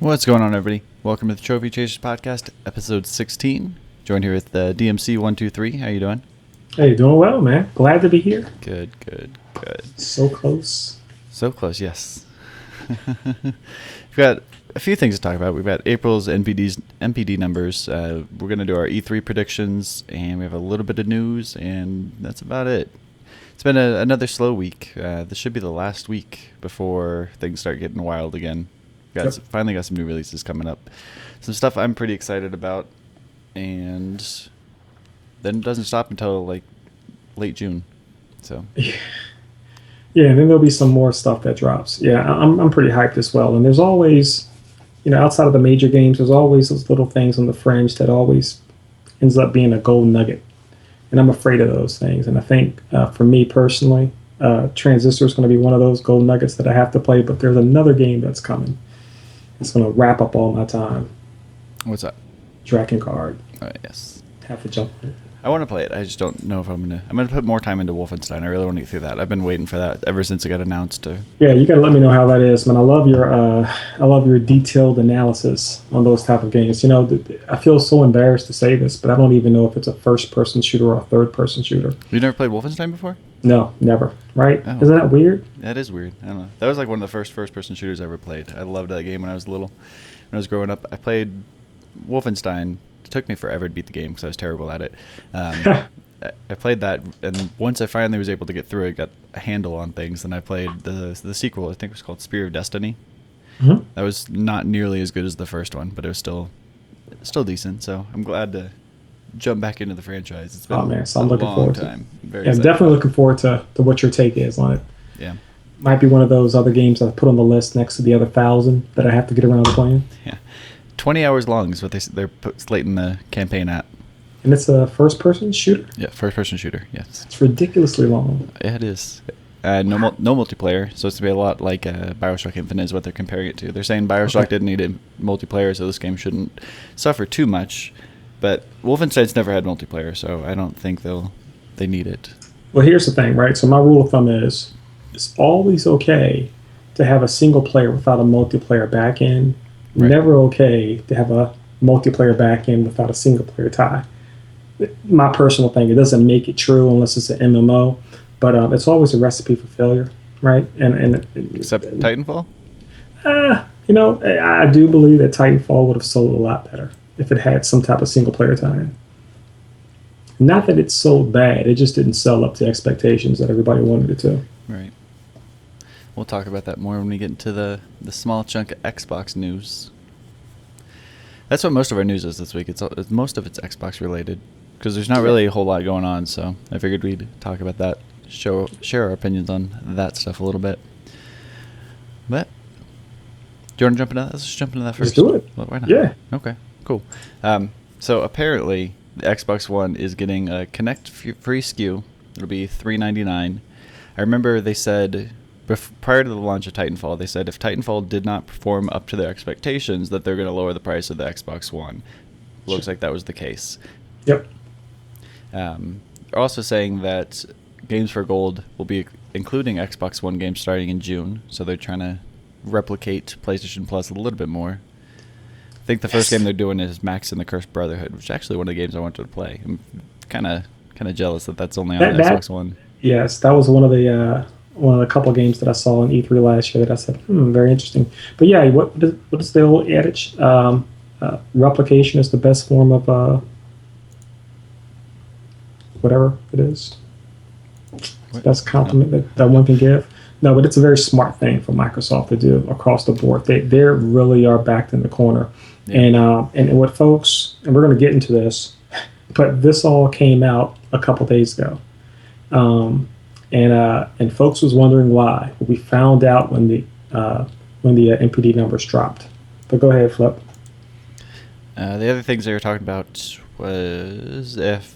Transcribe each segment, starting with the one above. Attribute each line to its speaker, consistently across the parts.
Speaker 1: What's going on, everybody? Welcome to the Trophy Chasers Podcast, episode 16. Joined here with DMC123. How you doing?
Speaker 2: Hey, doing well, man. Glad to be here.
Speaker 1: Good.
Speaker 2: So close.
Speaker 1: So close, yes. We've got a few things to talk about. We've got April's NPD numbers. We're going to do our E3 predictions, and we have a little bit of news, and that's about it. It's been another slow week. This should be the last week before things start getting wild again. Finally got some new releases coming up. Some stuff I'm pretty excited about, and then it doesn't stop until like late June. So
Speaker 2: yeah, and then there'll be some more stuff that drops. Yeah, I'm pretty hyped as well. And there's always, outside of the major games, there's always those little things on the fringe that always ends up being a gold nugget. And I'm afraid of those things. And I think for me personally, Transistor is going to be one of those gold nuggets that I have to play. But there's another game that's coming. It's going to wrap up all my time.
Speaker 1: What's that?
Speaker 2: Dragon Card.
Speaker 1: Yes.
Speaker 2: Have to jump in.
Speaker 1: I want to play it. I just don't know if I'm gonna put more time into Wolfenstein. I really want to get through that. I've been waiting for that ever since it got announced.
Speaker 2: Yeah, you gotta let me know how that is, man. I love your detailed analysis on those type of games. I feel so embarrassed to say this, but I don't even know if it's a first-person shooter or a third-person shooter.
Speaker 1: You never played Wolfenstein before?
Speaker 2: No, never. Right?
Speaker 1: Oh.
Speaker 2: Isn't that weird?
Speaker 1: That is weird. I don't know. That was like one of the first-person shooters I ever played. I loved that game when I was little. When I was growing up, I played Wolfenstein. It took me forever to beat the game because I was terrible at it. I played that, and once I finally was able to get through it, got a handle on things, and I played the sequel. I think it was called Spear of Destiny.
Speaker 2: Mm-hmm.
Speaker 1: That was not nearly as good as the first one, but it was still decent. So I'm glad to jump back into the franchise. It's been
Speaker 2: so I'm looking forward to it.
Speaker 1: I'm
Speaker 2: definitely looking forward to what your take is on it.
Speaker 1: Yeah.
Speaker 2: Might be one of those other games I put on the list next to the other 1,000 that I have to get around to playing.
Speaker 1: Yeah. 20 hours long is what they're slating the campaign at.
Speaker 2: And it's a first-person shooter?
Speaker 1: Yeah, first-person shooter, yes.
Speaker 2: It's ridiculously long.
Speaker 1: Yeah, it is. No multiplayer, so it's to be a lot like Bioshock Infinite is what they're comparing it to. They're saying Bioshock didn't need a multiplayer, so this game shouldn't suffer too much. But Wolfenstein's never had multiplayer, so I don't think they need it.
Speaker 2: Well, here's the thing, right? So my rule of thumb is it's always okay to have a single player without a multiplayer backend. Right. Never okay to have a multiplayer backend without a single player tie. My personal thing, it doesn't make it true unless it's an MMO, but it's always a recipe for failure, right? And
Speaker 1: except Titanfall?
Speaker 2: I do believe that Titanfall would have sold a lot better if it had some type of single player tie-in. Not that it sold bad, it just didn't sell up to expectations that everybody wanted it to.
Speaker 1: Right. We'll talk about that more when we get into the small chunk of Xbox news. That's what most of our news is this week. Most of it's Xbox related because there's not really a whole lot going on. So I figured we'd talk about that, share our opinions on that stuff a little bit. But do you want to jump into that? Let's just jump into that first.
Speaker 2: Let's do it.
Speaker 1: Well, why not?
Speaker 2: Yeah.
Speaker 1: Okay. Cool. So apparently the Xbox One is getting a Connect free SKU. It'll be $399. I remember they said prior to the launch of Titanfall, they said if Titanfall did not perform up to their expectations, that they're going to lower the price of the Xbox One. Looks like that was the case.
Speaker 2: Yep.
Speaker 1: They're also saying that Games for Gold will be including Xbox One games starting in June, so they're trying to replicate PlayStation Plus a little bit more. I think the first game they're doing is Max and the Cursed Brotherhood, which is actually one of the games I wanted to play. I'm kind of jealous that that's only on Xbox One.
Speaker 2: Yes, that was one of the couple of games that I saw in E3 last year that I said, very interesting. But yeah, what is the old adage? Replication is the best form of whatever it is. It's the best compliment that one can give. No, but it's a very smart thing for Microsoft to do across the board. They really are backed in the corner. Yeah. And what folks, and we're going to get into this, but this all came out a couple days ago. And folks was wondering why. We found out when the NPD numbers dropped. But go ahead, Flip.
Speaker 1: The other things they were talking about was if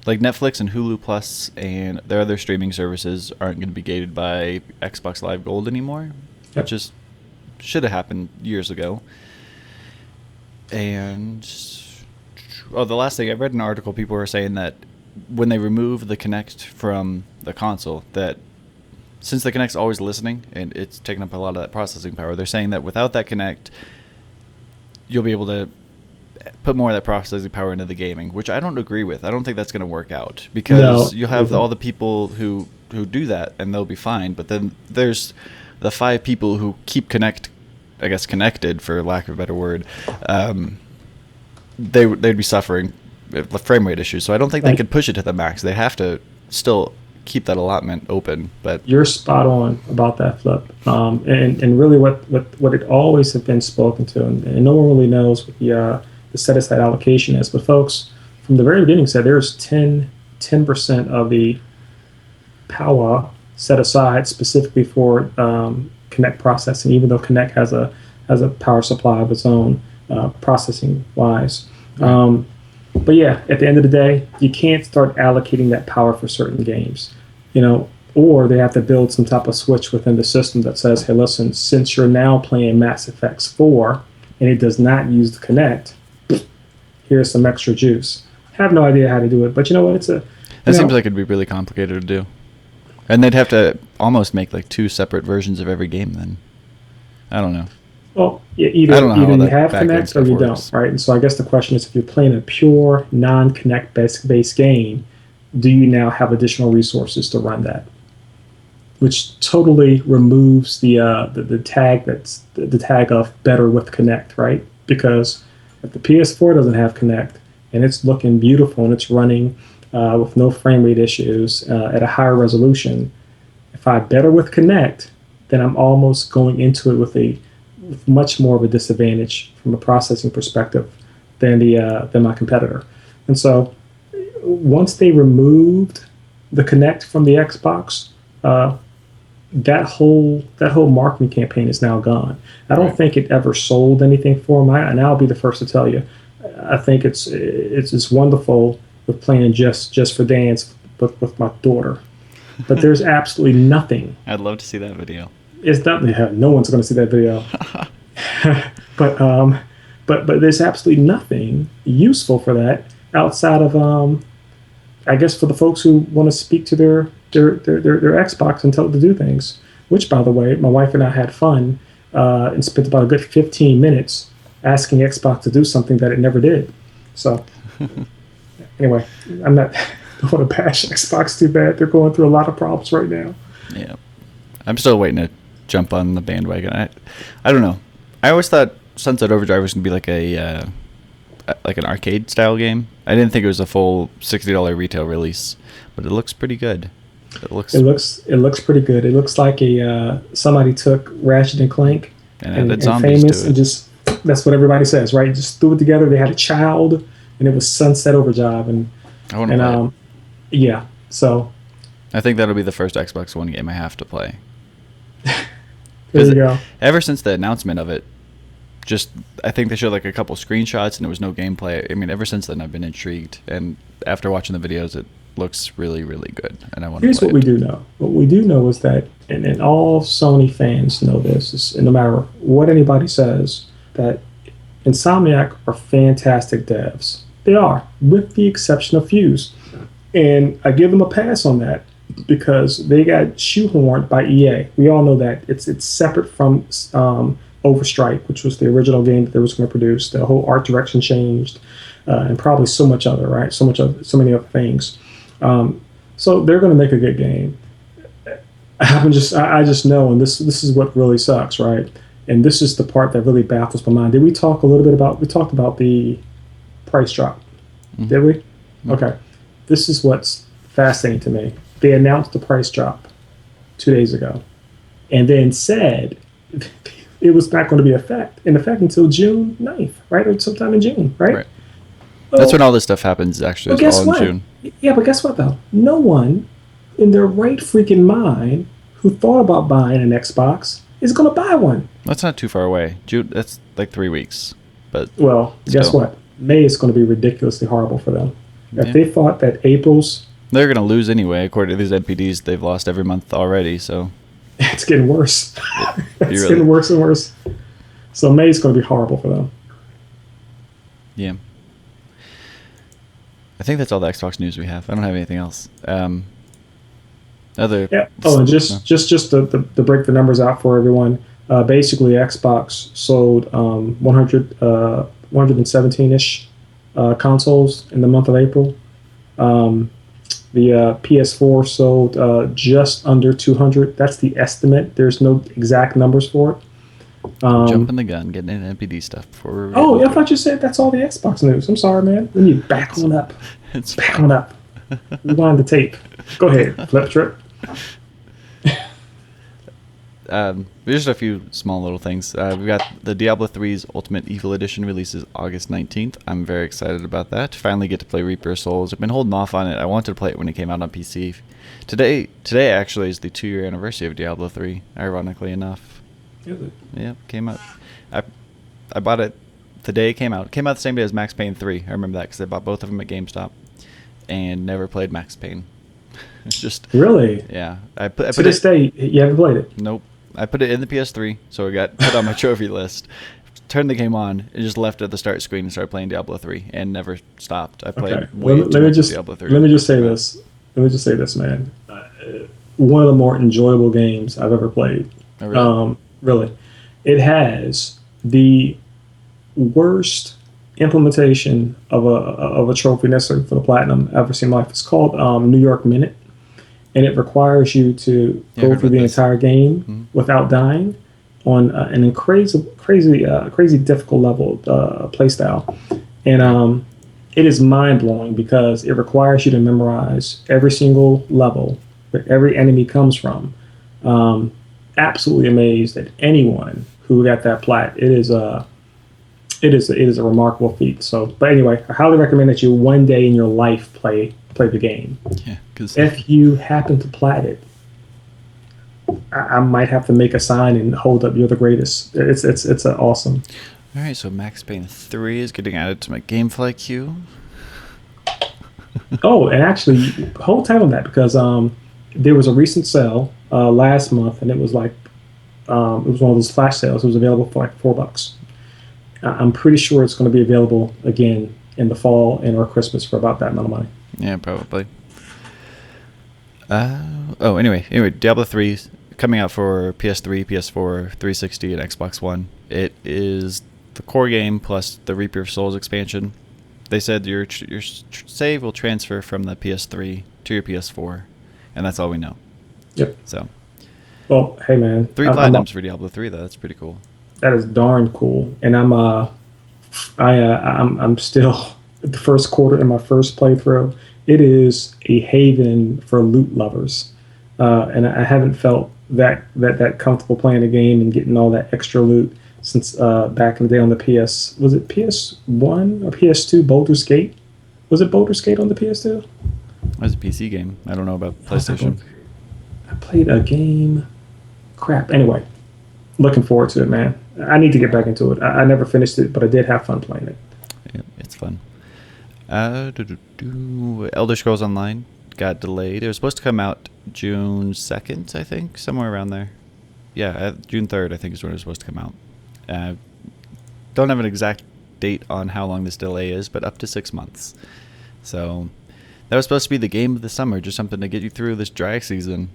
Speaker 1: like Netflix and Hulu Plus and their other streaming services aren't going to be gated by Xbox Live Gold anymore, which just should have happened years ago. And the last thing I read an article, people were saying that when they remove the Kinect from the console, that since the Kinect's always listening and it's taking up a lot of that processing power, they're saying that without that Kinect, you'll be able to put more of that processing power into the gaming, which I don't agree with. I don't think that's going to work out because you'll have all the people who do that and they'll be fine. But then there's the 5 people who keep connected, for lack of a better word. They'd be suffering frame rate issues. So I don't think they could push it to the max. They have to still keep that allotment open. But
Speaker 2: you're spot on about that, Flip. And really what it always has been spoken to, and no one really knows what the set aside allocation is. But folks, from the very beginning said there's 10% of the power set aside specifically for Kinect processing, even though Kinect has a power supply of its own processing wise. But yeah, at the end of the day, you can't start allocating that power for certain games, or they have to build some type of switch within the system that says, hey, listen, since you're now playing Mass Effect 4 and it does not use the Kinect, here's some extra juice. I have no idea how to do it, but you know what?
Speaker 1: That seems like it'd be really complicated to do. And they'd have to almost make like 2 separate versions of every game then. I don't know.
Speaker 2: Well, either you have Kinect or you don't, right? And so I guess the question is, if you're playing a pure non-Kinect based game, do you now have additional resources to run that? Which totally removes the tag the tag of better with Kinect, right? Because if the PS4 doesn't have Kinect and it's looking beautiful and it's running with no frame rate issues at a higher resolution, if I better with Kinect, then I'm almost going into it with much more of a disadvantage from a processing perspective than my competitor. And so once they removed the Kinect from the Xbox, that whole marketing campaign is now gone. I don't think it ever sold anything for them. And I'll be the first to tell you, I think it's wonderful with playing just for dance with my daughter. But there's absolutely nothing.
Speaker 1: I'd love to see that video.
Speaker 2: It's not. No one's going to see that video. but there's absolutely nothing useful for that outside of I guess for the folks who want to speak to their Xbox and tell it to do things. Which, by the way, my wife and I had fun and spent about a good 15 minutes asking Xbox to do something that it never did. So anyway, I don't want to bash Xbox too bad. They're going through a lot of problems right now.
Speaker 1: Yeah, I'm still waiting to jump on the bandwagon. I don't know. I always thought Sunset Overdrive was gonna be like like an arcade style game. I didn't think it was a full $60 retail release, but it looks pretty good. It looks pretty good. It looks like somebody took Ratchet and Clank and zombies
Speaker 2: Famous
Speaker 1: to it.
Speaker 2: and just, that's what everybody says, right? Just threw it together. They had a child, and it was Sunset Overdrive, and yeah. So
Speaker 1: I think that'll be the first Xbox One game I have to play.
Speaker 2: there you go.
Speaker 1: Ever since the announcement of it, I think they showed like a couple screenshots and there was no gameplay. I mean, ever since then I've been intrigued, and after watching the videos, it looks really, really good, and I want to play it.
Speaker 2: Here's what we do know. What we do know is that, and all Sony fans know this, is no matter what anybody says, that Insomniac are fantastic devs. They are, with the exception of Fuse. And I give them a pass on that because they got shoehorned by EA. We all know that. It's separate from Overstrike, which was the original game that they was going to produce. The whole art direction changed, and probably so much other, right? So many other things. So they're going to make a good game. I just know, and this is what really sucks, right? And this is the part that really baffles my mind. Did we talk a little bit about? We talked about the price drop, did we? Mm-hmm. Okay. This is what's fascinating to me. They announced the price drop 2 days ago, and then said it was not going to be in effect until June 9th, right? Or sometime in June, right? Well,
Speaker 1: that's when all this stuff happens, actually.
Speaker 2: It's all
Speaker 1: in June.
Speaker 2: Yeah, but guess what, though? No one in their right freaking mind who thought about buying an Xbox is going to buy one.
Speaker 1: That's not too far away. June, that's like 3 weeks. But
Speaker 2: well, guess what? May is going to be ridiculously horrible for them. If they thought that April's...
Speaker 1: They're going to lose anyway. According to these NPDs, they've lost every month already, so...
Speaker 2: It's getting worse. Getting worse and worse. So May is going to be horrible for them.
Speaker 1: Yeah. I think that's all the Xbox news we have. I don't have anything else. Other.
Speaker 2: Yeah. Oh, and
Speaker 1: No.
Speaker 2: just to break the numbers out for everyone, basically Xbox sold 117-ish consoles in the month of April. Um, the PS4 sold just under 200. That's the estimate. There's no exact numbers for it.
Speaker 1: Jumping the gun, getting in NPD stuff before we're
Speaker 2: Oh,
Speaker 1: getting
Speaker 2: yeah, I
Speaker 1: into it.
Speaker 2: thought you said that's all the Xbox news. I'm sorry, man. We need to back on up.
Speaker 1: It's
Speaker 2: Back
Speaker 1: fine.
Speaker 2: on up. Rewind the tape. Go ahead, Fliptriq.
Speaker 1: There's just a few small little things. We've got the Diablo 3's Ultimate Evil Edition releases August 19th. I'm very excited about that. Finally get to play Reaper of Souls. I've been holding off on it. I wanted to play it when it came out on PC. Today actually is the 2-year anniversary of Diablo 3, ironically enough. Yeah, came out. I bought it the day it came out. It came out the same day as Max Payne 3. I remember that because I bought both of them at GameStop and never played Max Payne. It's just...
Speaker 2: Really?
Speaker 1: Yeah.
Speaker 2: To this day, you haven't played it?
Speaker 1: Nope. I put it in the PS3, so it got put on my trophy list. Turned the game on, and just left it at the start screen and started playing Diablo 3, and never stopped. I played way too much of Diablo 3.
Speaker 2: Let me just say this. Let me just say this, man. One of the more enjoyable games I've ever played.
Speaker 1: Oh, really?
Speaker 2: Really. It has the worst implementation of a trophy necessary for the platinum I've ever seen in my life. It's called New York Minute, and it requires you to go through the entire game without dying on an crazy difficult level play style. And it is mind blowing because it requires you to memorize every single level where every enemy comes from. Absolutely amazed at anyone who got that plat. It is a remarkable feat. So, but anyway, I highly recommend that you one day in your life play the game.
Speaker 1: Yeah, because
Speaker 2: if you happen to plat it, I might have to make a sign and hold up "You're the greatest." It's awesome.
Speaker 1: All right, so Max Payne 3 is getting added to my GameFly queue.
Speaker 2: Oh, and actually, hold tight on that because there was a recent sale last month, and it was like it was one of those flash sales. It was available for like $4. I'm pretty sure it's going to be available again in the fall and or Christmas for about that amount of money.
Speaker 1: Yeah, probably. Anyway, Diablo 3 is coming out for PS3, PS4, 360, and Xbox One. It is the core game plus the Reaper of Souls expansion. They said your save will transfer from the PS3 to your PS4, and that's all we know.
Speaker 2: Yep.
Speaker 1: So.
Speaker 2: Well, hey man.
Speaker 1: 3 platinums for Diablo 3 though. That's pretty cool.
Speaker 2: That is darn cool, and I'm still at the first quarter in my first playthrough. It is a haven for loot lovers, and I haven't felt that comfortable playing a game and getting all that extra loot since back in the day on the PS. Was it PS1 or PS2? Baldur's Gate. Was it Baldur's Gate on the PS2?
Speaker 1: It was a PC game. I don't know about PlayStation.
Speaker 2: I played a game. Crap. Anyway, looking forward to it, man. I need to get back into it. I never finished it, but I did have fun playing it.
Speaker 1: Yeah, it's fun. Elder Scrolls Online got delayed. It was supposed to come out June 2nd, I think, somewhere around there. Yeah, June 3rd, I think, is when it was supposed to come out. Don't have an exact date on how long this delay is, but up to 6 months. So that was supposed to be the game of the summer, just something to get you through this dry season.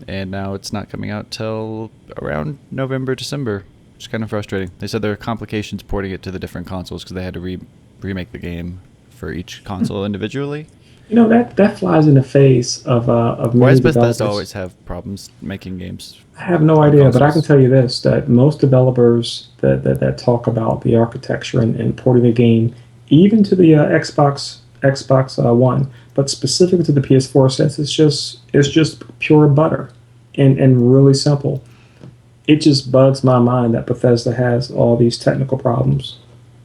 Speaker 1: And now it's not coming out till around November, December. Which is kind of frustrating. They said there were complications porting it to the different consoles because they had to remake the game for each console individually.
Speaker 2: You know, that flies in the face of
Speaker 1: Why does
Speaker 2: many
Speaker 1: Bethesda
Speaker 2: developers.
Speaker 1: always have problems making games?
Speaker 2: I have no idea, but I can tell you this, that most developers that talk about the architecture and porting the game, even to the Xbox One, but specifically to the PS4, says it's just pure butter and really simple. It just bugs my mind that Bethesda has all these technical problems.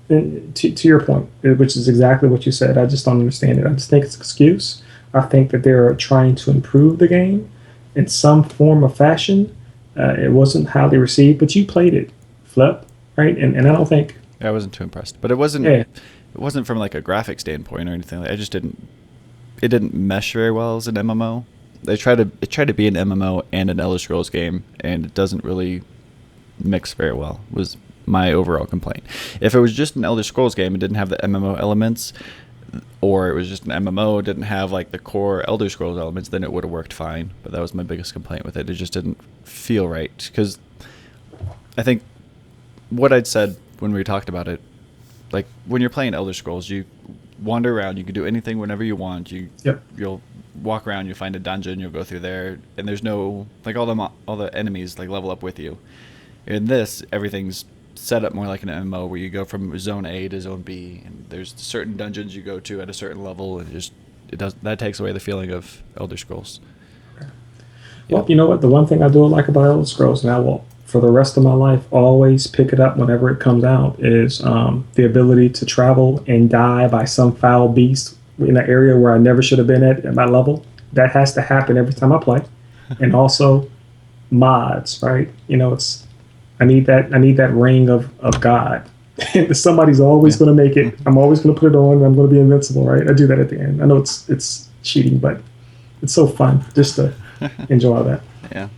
Speaker 2: And to your point, which is exactly what you said, I just don't understand it. I just think it's an excuse. I think that they're trying to improve the game in some form or fashion. It wasn't highly received, but you played it, Flip, right? And I don't think...
Speaker 1: I wasn't too impressed. But it wasn't It wasn't from like a graphic standpoint or anything. It didn't mesh very well as an MMO. It tried to be an MMO and an Elder Scrolls game, and it doesn't really mix very well, was my overall complaint. If it was just an Elder Scrolls game and didn't have the MMO elements, or it was just an MMO, didn't have like the core Elder Scrolls elements, then it would have worked fine. But that was my biggest complaint with it. It just didn't feel right. Because I think what I'd said when we talked about it, like when you're playing Elder Scrolls, you wander around, you can do anything whenever you want. You'll walk around, you'll find a dungeon, you'll go through there, and there's no like all the enemies like level up with you. In this, everything's set up more like an MMO where you go from zone A to zone B, and there's certain dungeons you go to at a certain level, and that takes away the feeling of Elder Scrolls.
Speaker 2: Well, you know what? The one thing I do like about Elder Scrolls, and I will for the rest of my life always pick it up whenever it comes out, is the ability to travel and die by some foul beast in an area where I never should have been at my level. That has to happen every time I play. And also mods, right? You know, I need that ring of God. Somebody's always going to make it. I'm always going to put it on. And I'm going to be invincible, right? I do that at the end. I know it's cheating, but it's so fun just to enjoy that.
Speaker 1: Yeah.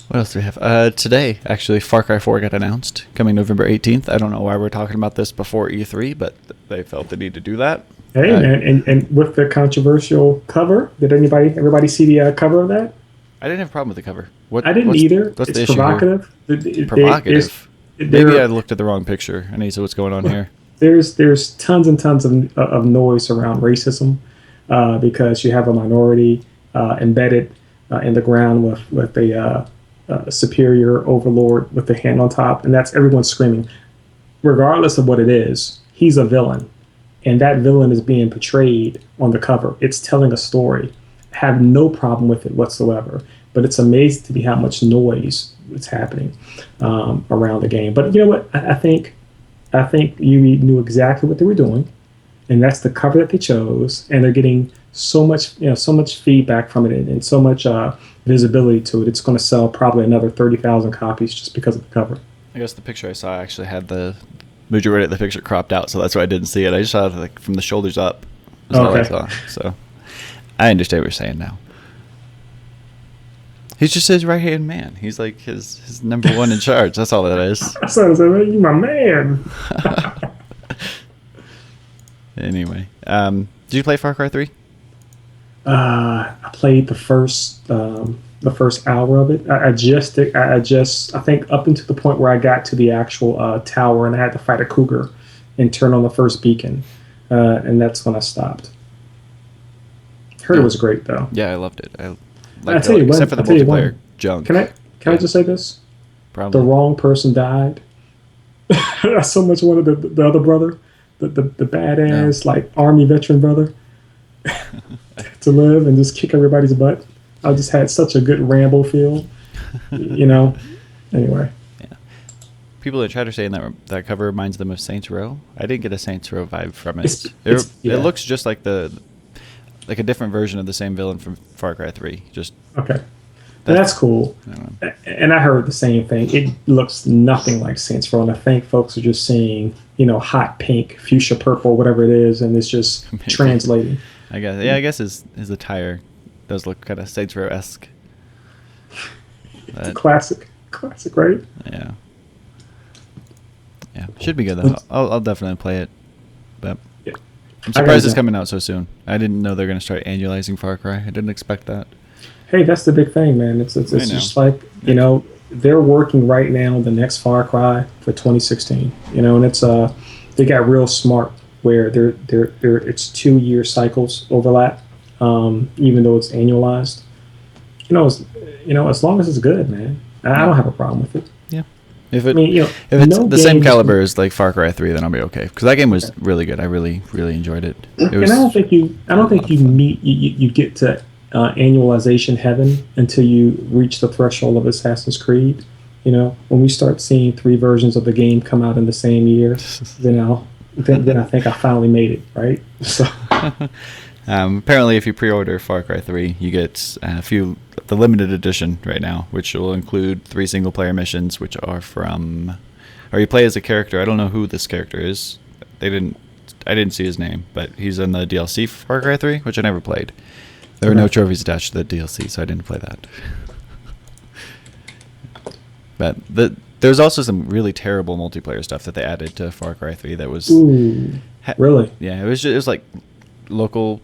Speaker 1: What else do we have? Today, actually, Far Cry 4 got announced, coming November 18th. I don't know why we're talking about this before E3, but they felt the need to do that.
Speaker 2: Hey, man, and with the controversial cover, did everybody see the cover of that?
Speaker 1: I didn't have a problem with the cover.
Speaker 2: I didn't either.
Speaker 1: What's
Speaker 2: it's
Speaker 1: the issue
Speaker 2: provocative.
Speaker 1: Provocative? Maybe I looked at the wrong picture. I need to see what's going on here.
Speaker 2: There's tons and tons of noise around racism because you have a minority embedded in the ground with a superior overlord with the hand on top, and that's everyone screaming. Regardless of what it is, he's a villain, and that villain is being portrayed on the cover. It's telling a story. Have no problem with it whatsoever, but it's amazing to me how much noise is happening around the game. But you know what? I think you knew exactly what they were doing, and that's the cover that they chose, and they're getting so much feedback from it and so much visibility to it. It's going to sell probably another 30,000 copies just because of the cover.
Speaker 1: I guess the picture I saw actually had the majority of the picture cropped out, so that's why I didn't see it. I just saw it like from the shoulders up. That's all I saw. So I understand what you're saying now. He's just his right-hand man. He's like his number one in charge. That's all that is.
Speaker 2: So you my man.
Speaker 1: Anyway, did you play Far Cry 3?
Speaker 2: I played the first hour of it. I think up until the point where I got to the actual tower and I had to fight a cougar and turn on the first beacon, and that's when I stopped. Heard it was great though.
Speaker 1: Yeah, I loved it.
Speaker 2: I tell you what,
Speaker 1: except for the multiplayer junk.
Speaker 2: Can I just say this?
Speaker 1: Probably.
Speaker 2: The wrong person died. I so much wanted the other brother, the badass like army veteran brother, to live and just kick everybody's butt. I just had such a good Rambo feel, you know. Anyway.
Speaker 1: Yeah. People that try to say that cover reminds them of Saints Row. I didn't get a Saints Row vibe from it. It looks just like like a different version of the same villain from Far Cry 3. Just
Speaker 2: okay. That's cool. And I heard the same thing. It looks nothing like Saints Row, and I think folks are just seeing, hot pink, fuchsia purple, whatever it is, and it's just translating.
Speaker 1: I guess. Yeah, I guess his attire does look kind of Saints Row-esque.
Speaker 2: Classic, right?
Speaker 1: Yeah. Yeah, should be good though. I'll definitely play it, but
Speaker 2: yeah.
Speaker 1: I'm surprised it's coming out so soon. I didn't know they're going to start annualizing Far Cry. I didn't expect that.
Speaker 2: Hey, that's the big thing, man. It's just like, they're working right now the next Far Cry for 2016. And it's they got real smart where it's 2-year cycles overlap, even though it's annualized. As long as it's good, man. I don't have a problem with it.
Speaker 1: Yeah. If it's the same caliber as like Far Cry 3, then I'll be okay. Because that game was really good. I really, really enjoyed it.
Speaker 2: And I don't think you get to annualization heaven until you reach the threshold of Assassin's Creed. When we start seeing 3 versions of the game come out in the same year, then I think I finally made it, right? So.
Speaker 1: Apparently, if you pre-order Far Cry 3, you get the limited edition right now, which will include 3 single-player missions, which are or you play as a character. I don't know who this character is. I didn't see his name, but he's in the DLC for Far Cry 3, which I never played. There were no trophies attached to the DLC, so I didn't play that. But there's also some really terrible multiplayer stuff that they added to Far Cry 3 that was
Speaker 2: Really?
Speaker 1: Yeah, it was like local,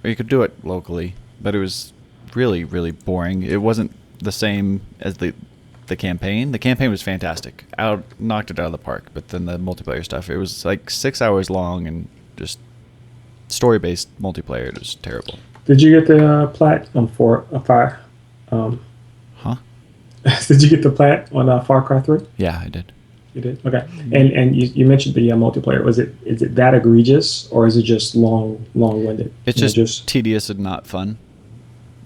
Speaker 1: or you could do it locally, but it was really, really boring. It wasn't the same as the campaign. The campaign was fantastic. Knocked it out of the park. But then the multiplayer stuff, it was like 6 hours long and just story-based multiplayer. It was terrible.
Speaker 2: Did you get the plat on Fire?
Speaker 1: Huh?
Speaker 2: Did you get the plat on Far Cry 3?
Speaker 1: Yeah, I did.
Speaker 2: You did? Okay. And you mentioned the multiplayer. Is it that egregious, or is it just long-winded?
Speaker 1: It's just tedious and not fun.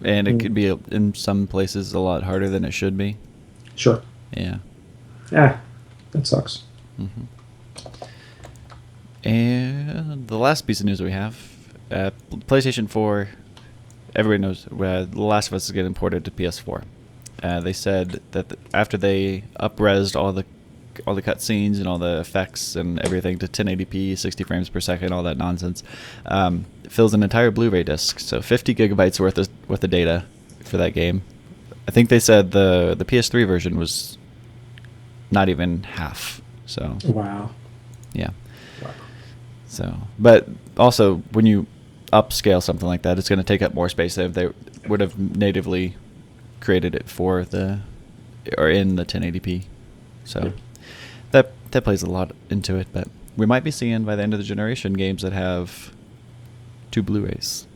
Speaker 1: And it could be, in some places, a lot harder than it should be.
Speaker 2: Sure.
Speaker 1: Yeah.
Speaker 2: Yeah, that sucks.
Speaker 1: And the last piece of news we have, PlayStation 4, everybody knows The Last of Us is getting ported to PS4. They said that after they up-resed all the cutscenes and all the effects and everything to 1080p, 60 frames per second, all that nonsense, it fills an entire Blu-ray disc, so 50 gigabytes worth of data for that game. I think they said the PS3 version was not even half. So
Speaker 2: wow.
Speaker 1: Yeah.
Speaker 2: Wow.
Speaker 1: So, but also when you upscale something like that, it's going to take up more space than if they would have natively created it for in the 1080p. So that plays a lot into it, but we might be seeing by the end of the generation games that have 2 Blu-rays.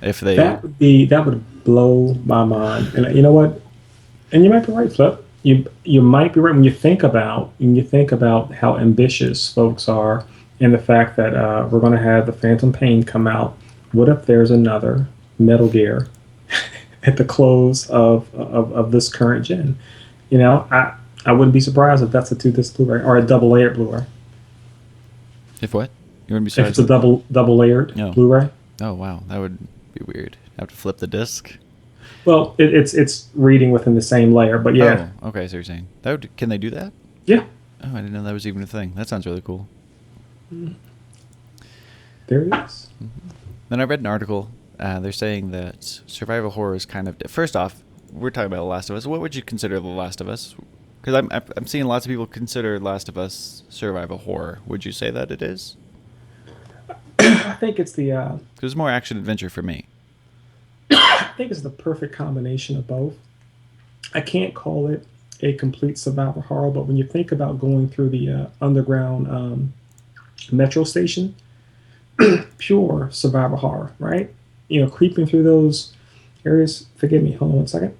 Speaker 1: If they
Speaker 2: that would blow my mind. And you know what? And you might be right, Flip. You might be right when you think about how ambitious folks are, and the fact that we're going to have the Phantom Pain come out. What if there's another Metal Gear at the close of this current gen? You know, I wouldn't be surprised if that's a 2-disc Blu-ray or a double-layered Blu-ray.
Speaker 1: If what? You wouldn't be surprised?
Speaker 2: If it's a double-layered Blu-ray.
Speaker 1: Oh wow, that would be weird. Have to flip the disc.
Speaker 2: Well, it's reading within the same layer, but yeah.
Speaker 1: Oh, okay. So you're saying can they do that?
Speaker 2: Yeah.
Speaker 1: Oh, I didn't know that was even a thing. That sounds really cool.
Speaker 2: There it is.
Speaker 1: Then I read an article. They're saying that survival horror is kind of... First off, we're talking about The Last of Us. What would you consider The Last of Us? Because I'm seeing lots of people consider Last of Us survival horror. Would you say that it is?
Speaker 2: I think it's the...
Speaker 1: Because it's more action-adventure for me.
Speaker 2: I think it's the perfect combination of both. I can't call it a complete survival horror, but when you think about going through the underground metro station, pure survival horror, right? You know, creeping through those areas. Forgive me. Hold on 1 second.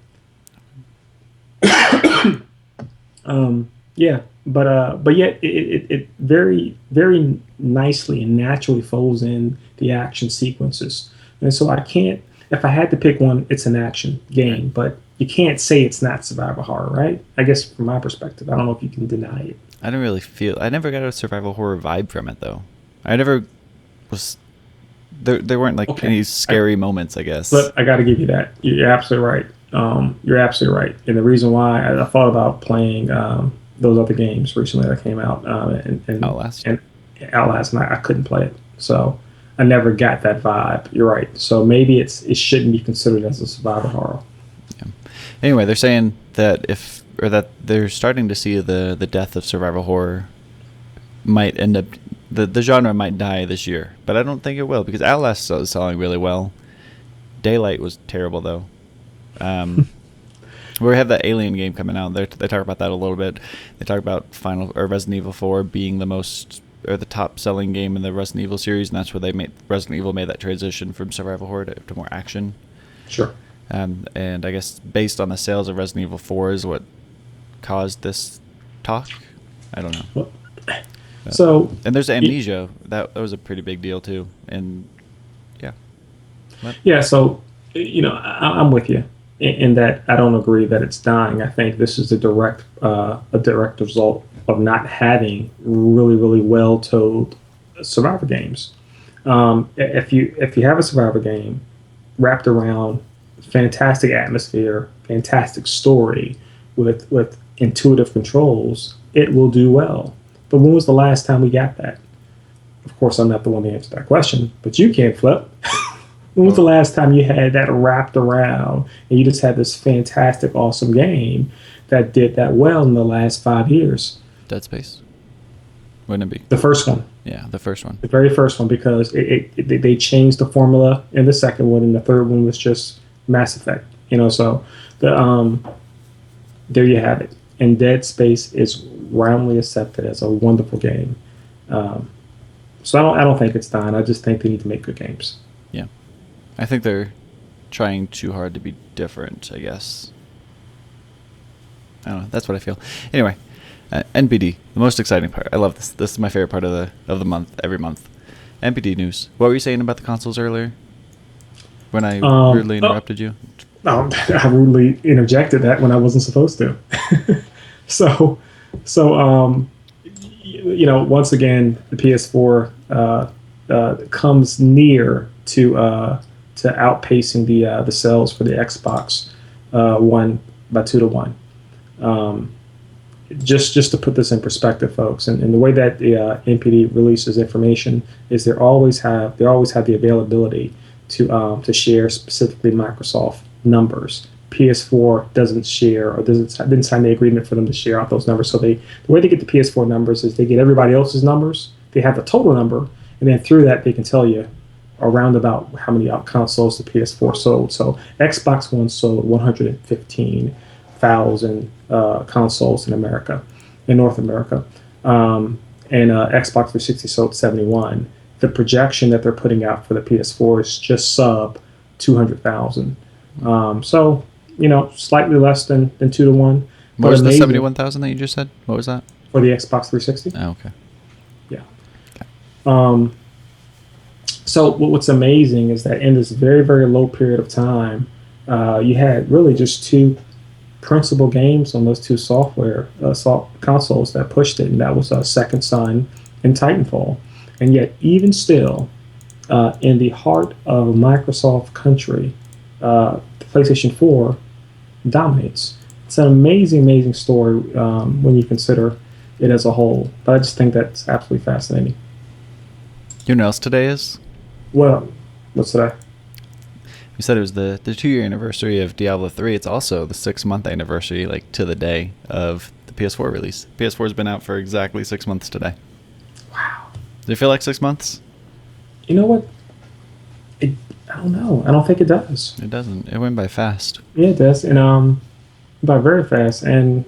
Speaker 2: Yeah, but yet it very, very nicely and naturally folds in the action sequences. And so I can't, if I had to pick one, it's an action game, but you can't say it's not survival horror, right? I guess from my perspective, I don't know if you can deny it.
Speaker 1: I never got a survival horror vibe from it, though. I never was... There weren't any scary moments, I guess.
Speaker 2: But I got to give you that. You're absolutely right. You're absolutely right. And the reason why I thought about playing those other games recently that came out, and
Speaker 1: Outlast.
Speaker 2: And Outlast, and I couldn't play it. So I never got that vibe. You're right. So maybe it shouldn't be considered as a survival horror.
Speaker 1: Yeah. Anyway, they're saying that that they're starting to see the death of survival horror might end up... The genre might die this year, but I don't think it will, because Outlast is selling really well. Daylight was terrible, though. We have that Alien game coming out. They talk about that a little bit. They talk about Resident Evil 4 being the top selling game in the Resident Evil series, and that's where Resident Evil made that transition from survival horror to more action.
Speaker 2: Sure.
Speaker 1: And I guess based on the sales of Resident Evil 4 is what caused this talk. I don't know.
Speaker 2: Well, so
Speaker 1: and there's Amnesia. That was a pretty big deal too. And yeah. What?
Speaker 2: Yeah. So I'm with you in that I don't agree that it's dying. I think this is a direct result of not having really, really well told survivor games. If you have a survivor game wrapped around fantastic atmosphere, fantastic story with intuitive controls, it will do well. But when was the last time we got that? Of course, I'm not the one to answer that question, but you can, Flip. When was the last time you had that wrapped around and you just had this fantastic, awesome game that did that well in the last 5 years?
Speaker 1: Dead Space. Wouldn't it be?
Speaker 2: The first one.
Speaker 1: Yeah, the first one.
Speaker 2: The very first one, because they changed the formula in the second one, and the third one was just Mass Effect. So the there you have it. And Dead Space is roundly accepted as a wonderful game. So I don't think it's dying. I just think they need to make good games.
Speaker 1: Yeah, I think they're trying too hard to be different, I guess. I don't know. That's what I feel. Anyway, NPD, the most exciting part. I love this. This is my favorite part of the month, every month. NPD news. What were you saying about the consoles earlier? When I rudely interrupted you?
Speaker 2: I rudely interjected that when I wasn't supposed to. So, once again, the PS4 comes near to outpacing the sales for the Xbox One by 2-1. Just to put this in perspective, folks, and the way that the NPD releases information is they always have the availability to share specifically Microsoft numbers. PS4 doesn't share or didn't sign the agreement for them to share out those numbers. So the way they get the PS4 numbers is they get everybody else's numbers. They have the total number, and then through that they can tell you around about how many consoles the PS4 sold. So Xbox One sold 115,000 consoles in North America, and Xbox 360 sold 71. The projection that they're putting out for the PS4 is just sub 200,000. So slightly less than 2-1.
Speaker 1: What was the 71,000 that you just said? What was that?
Speaker 2: For the Xbox 360?
Speaker 1: Oh, okay.
Speaker 2: Yeah. Okay. So what's amazing is that in this very, very low period of time, you had really just two principal games on those two consoles that pushed it, and that was Second Son and Titanfall. And yet, even still, in the heart of Microsoft country, the PlayStation 4 dominates. It's an amazing, amazing story when you consider it as a whole. But I just think that's absolutely fascinating.
Speaker 1: You know what else today is?
Speaker 2: Well, what's today?
Speaker 1: You said it was the 2-year anniversary of Diablo 3. It's also the 6-month anniversary, like to the day of the PS4 release. PS4's been out for exactly 6 months today.
Speaker 2: Wow.
Speaker 1: Does it feel like 6 months?
Speaker 2: You know what? I don't know. I don't think it does.
Speaker 1: It doesn't. It went by fast.
Speaker 2: Yeah, it does, and by very fast. And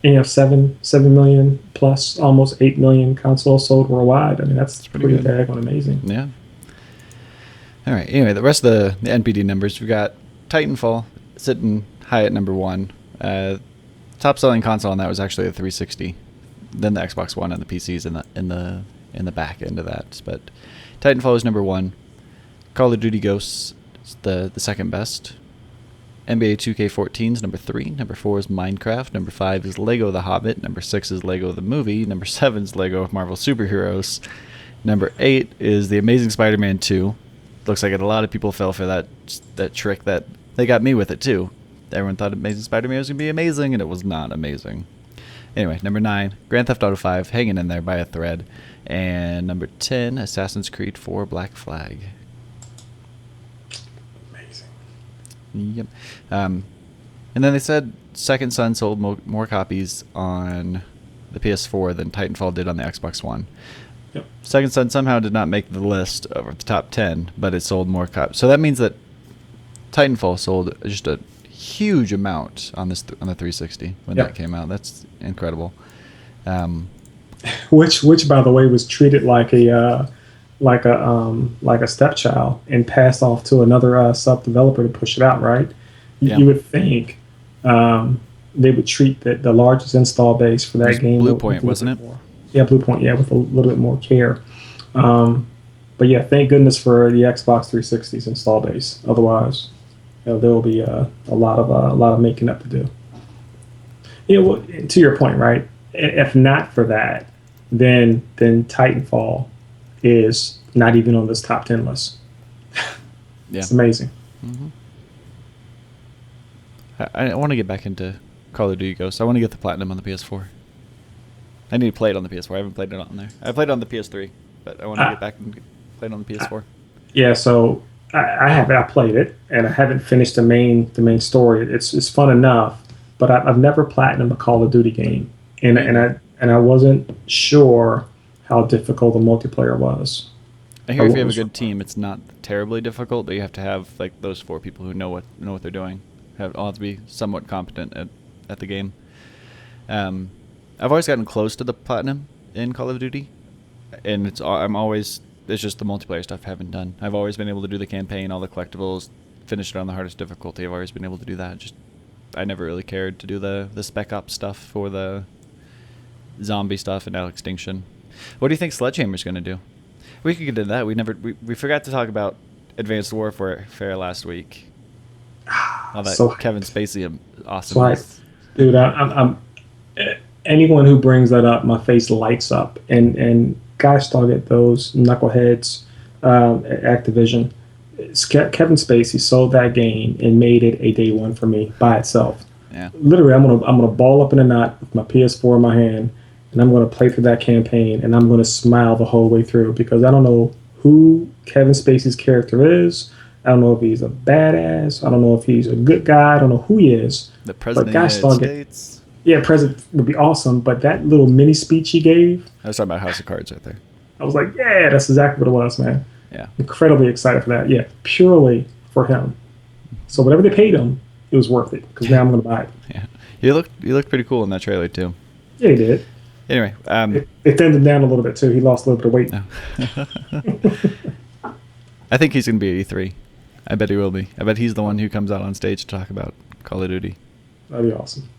Speaker 2: you have 7 million plus, almost 8 million consoles sold worldwide. I mean, that's pretty daggone amazing.
Speaker 1: Yeah. All right. Anyway, the rest of the NPD numbers, we've got Titanfall sitting high at number 1. Top selling console on that was actually the 360. Then the Xbox One and the PCs in the back end of that. But Titanfall is number 1. Call of Duty Ghosts is the second best. NBA 2K14 is number 3. Number 4 is Minecraft. Number 5 is Lego The Hobbit. Number 6 is Lego The Movie. Number 7 is Lego Marvel Superheroes. Number 8 is The Amazing Spider-Man 2. Looks like a lot of people fell for that trick that they got me with it too. Everyone thought Amazing Spider-Man was going to be amazing, and it was not amazing. Anyway, number 9, Grand Theft Auto 5, hanging in there by a thread. And number 10, Assassin's Creed 4 Black Flag.
Speaker 2: Amazing.
Speaker 1: Yep. And then they said Second Son sold more copies on the PS4 than Titanfall did on the Xbox One.
Speaker 2: Yep.
Speaker 1: Second Son somehow did not make the list of the top 10, but it sold more copies. So that means that Titanfall sold just a huge amount on the 360 when that came out. That's incredible.
Speaker 2: Which by the way was treated like a stepchild and passed off to another sub developer to push it out. Right?
Speaker 1: Yeah.
Speaker 2: You would think they would treat the largest install base for that game.
Speaker 1: Blue Point, wasn't it?
Speaker 2: More. Yeah, Blue Point. Yeah, with a little bit more care. But yeah, thank goodness for the Xbox 360's install base. Otherwise, there will be a lot of making up to do. Well, to your point, right? If not for that, then Titanfall is not even on this top 10 list.
Speaker 1: Yeah.
Speaker 2: It's amazing.
Speaker 1: Mm-hmm. I want to get back into Call of Duty Ghosts. I want to get the platinum on the PS4. I need to play it on the PS4. I haven't played it on there. I played it on the PS3, but I want to get back and play it on the PS4.
Speaker 2: Yeah, so I played it, and I haven't finished the main story. It's fun enough, but I've never platinumed a Call of Duty game, and and I wasn't sure how difficult the multiplayer was.
Speaker 1: I hear if you have a good team, it's not terribly difficult, but you have to have like those 4 people who know what they're doing. All have to be somewhat competent at the game. I've always gotten close to the platinum in Call of Duty, and it's just the multiplayer stuff I haven't done. I've always been able to do the campaign, all the collectibles, finish it on the hardest difficulty. I've always been able to do that. I never really cared to do the Spec Ops stuff or the zombie stuff and now Extinction. What do you think Sledgehammer's going to do? We could get into that. We forgot to talk about Advanced Warfare last week. All that so Kevin Spacey awesomeness.
Speaker 2: Dude, I'm anyone who brings that up, my face lights up. And gosh dog it, those knuckleheads at Activision. Kevin Spacey sold that game and made it a day one for me by itself.
Speaker 1: Yeah.
Speaker 2: Literally, I'm gonna ball up in a knot with my PS4 in my hand, and I'm gonna play through that campaign, and I'm gonna smile the whole way through because I don't know who Kevin Spacey's character is. I don't know if he's a badass. I don't know if he's a good guy. I don't know who he is.
Speaker 1: The president of the United States.
Speaker 2: Yeah, president would be awesome. But that little mini speech he gave.
Speaker 1: I was talking about House of Cards right there.
Speaker 2: I was like, yeah, that's exactly what it was, man.
Speaker 1: Yeah.
Speaker 2: Incredibly excited for that. Yeah, purely for him. So whatever they paid him, it was worth it because now I'm going to buy it.
Speaker 1: Yeah. You looked pretty cool in that trailer too.
Speaker 2: Yeah, he did.
Speaker 1: Anyway,
Speaker 2: it thinned him down a little bit too. He lost a little bit of weight.
Speaker 1: No. I think he's going to be at E3. I bet he will be. I bet he's the one who comes out on stage to talk about Call of Duty.
Speaker 2: That'd be awesome.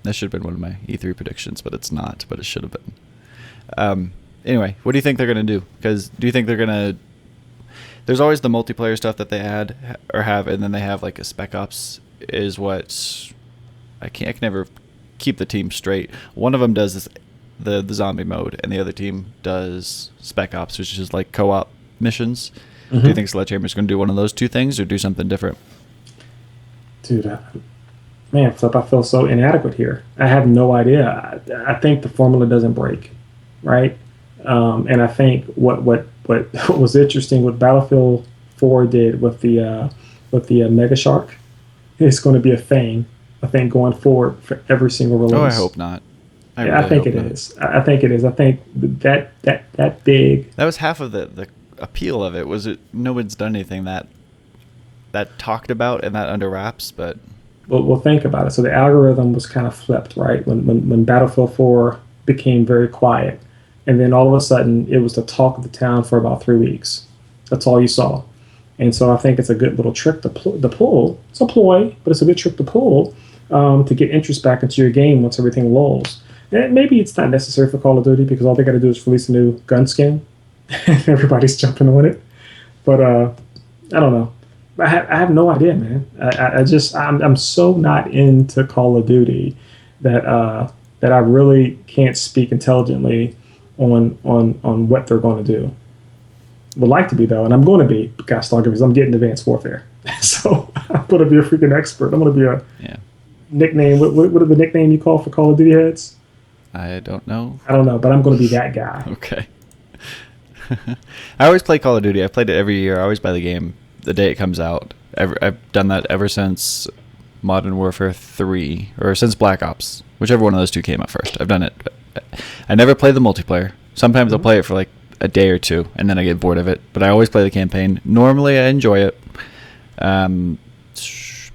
Speaker 1: That should have been one of my E3 predictions, but it's not. But it should have been. Anyway, what do you think they're going to do? Because do you think they're going to... There's always the multiplayer stuff that they add or have, and then they have like a Spec Ops is what... I can never keep the team straight. One of them does the zombie mode, and the other team does Spec Ops, which is like co-op missions. Mm-hmm. Do you think Sledgehammer's going to do one of those two things or do something different?
Speaker 2: Dude, man, Flip, I feel so inadequate here. I have no idea. I think the formula doesn't break, right? And I think what was interesting, what Battlefield 4 did with the Mega Shark, is going to be a thing going forward for every single release.
Speaker 1: Oh, I hope not.
Speaker 2: I think it is. I think it is. I think that big.
Speaker 1: That was half of the appeal of it. Was it? No one's done anything that talked about and that under wraps, but.
Speaker 2: Well, think about it. So the algorithm was kind of flipped, right? When Battlefield 4 became very quiet, and then all of a sudden it was the talk of the town for about 3 weeks. That's all you saw. And so I think it's a good little trick to pull. It's a ploy, but it's a good trick to pull to get interest back into your game once everything lulls. And maybe it's not necessary for Call of Duty because all they got to do is release a new gun skin, and everybody's jumping on it. But I don't know. I have no idea, man. I'm so not into Call of Duty that I really can't speak intelligently on what they're going to do. Would like to be though, and I'm going to be. Gosh, because I'm getting Advanced Warfare, so I'm going to be a freaking expert. I'm going to be a nickname. What are the nickname you call for Call of Duty heads?
Speaker 1: I don't know.
Speaker 2: I don't know, but I'm going to be that guy.
Speaker 1: Okay. I always play Call of Duty. I've played it every year. I always buy the game the day it comes out. I've done that ever since Modern Warfare 3, or since Black Ops, whichever one of those two came out first. I've done it. I never play the multiplayer. Sometimes I'll play it for like a day or two, and then I get bored of it. But I always play the campaign. Normally, I enjoy it.